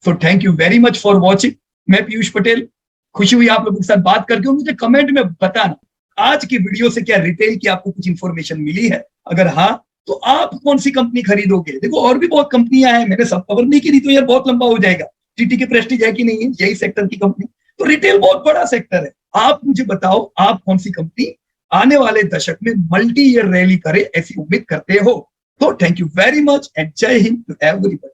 So thank you very much for watching. मैं पीयूष पटेल, खुशी हुई आप लोगों के साथ बात करके। मुझे कमेंट में बताना आज की वीडियो से क्या रिटेल की आपको कुछ इंफॉर्मेशन मिली है। अगर हाँ, तो आप कौन सी कंपनी खरीदोगे। देखो और भी बहुत कंपनियां हैं, मैंने सब कवर नहीं की थी तो यार बहुत लंबा हो जाएगा। टीटी के प्रेस्टीज है कि नहीं है, यही सेक्टर की कंपनी। तो रिटेल बहुत बड़ा सेक्टर है। आप मुझे बताओ आप कौन सी कंपनी आने वाले दशक में मल्टी ईयर रैली करे, ऐसी उम्मीद करते हो। तो thank you very much and जय हिंद टू एवरीवन।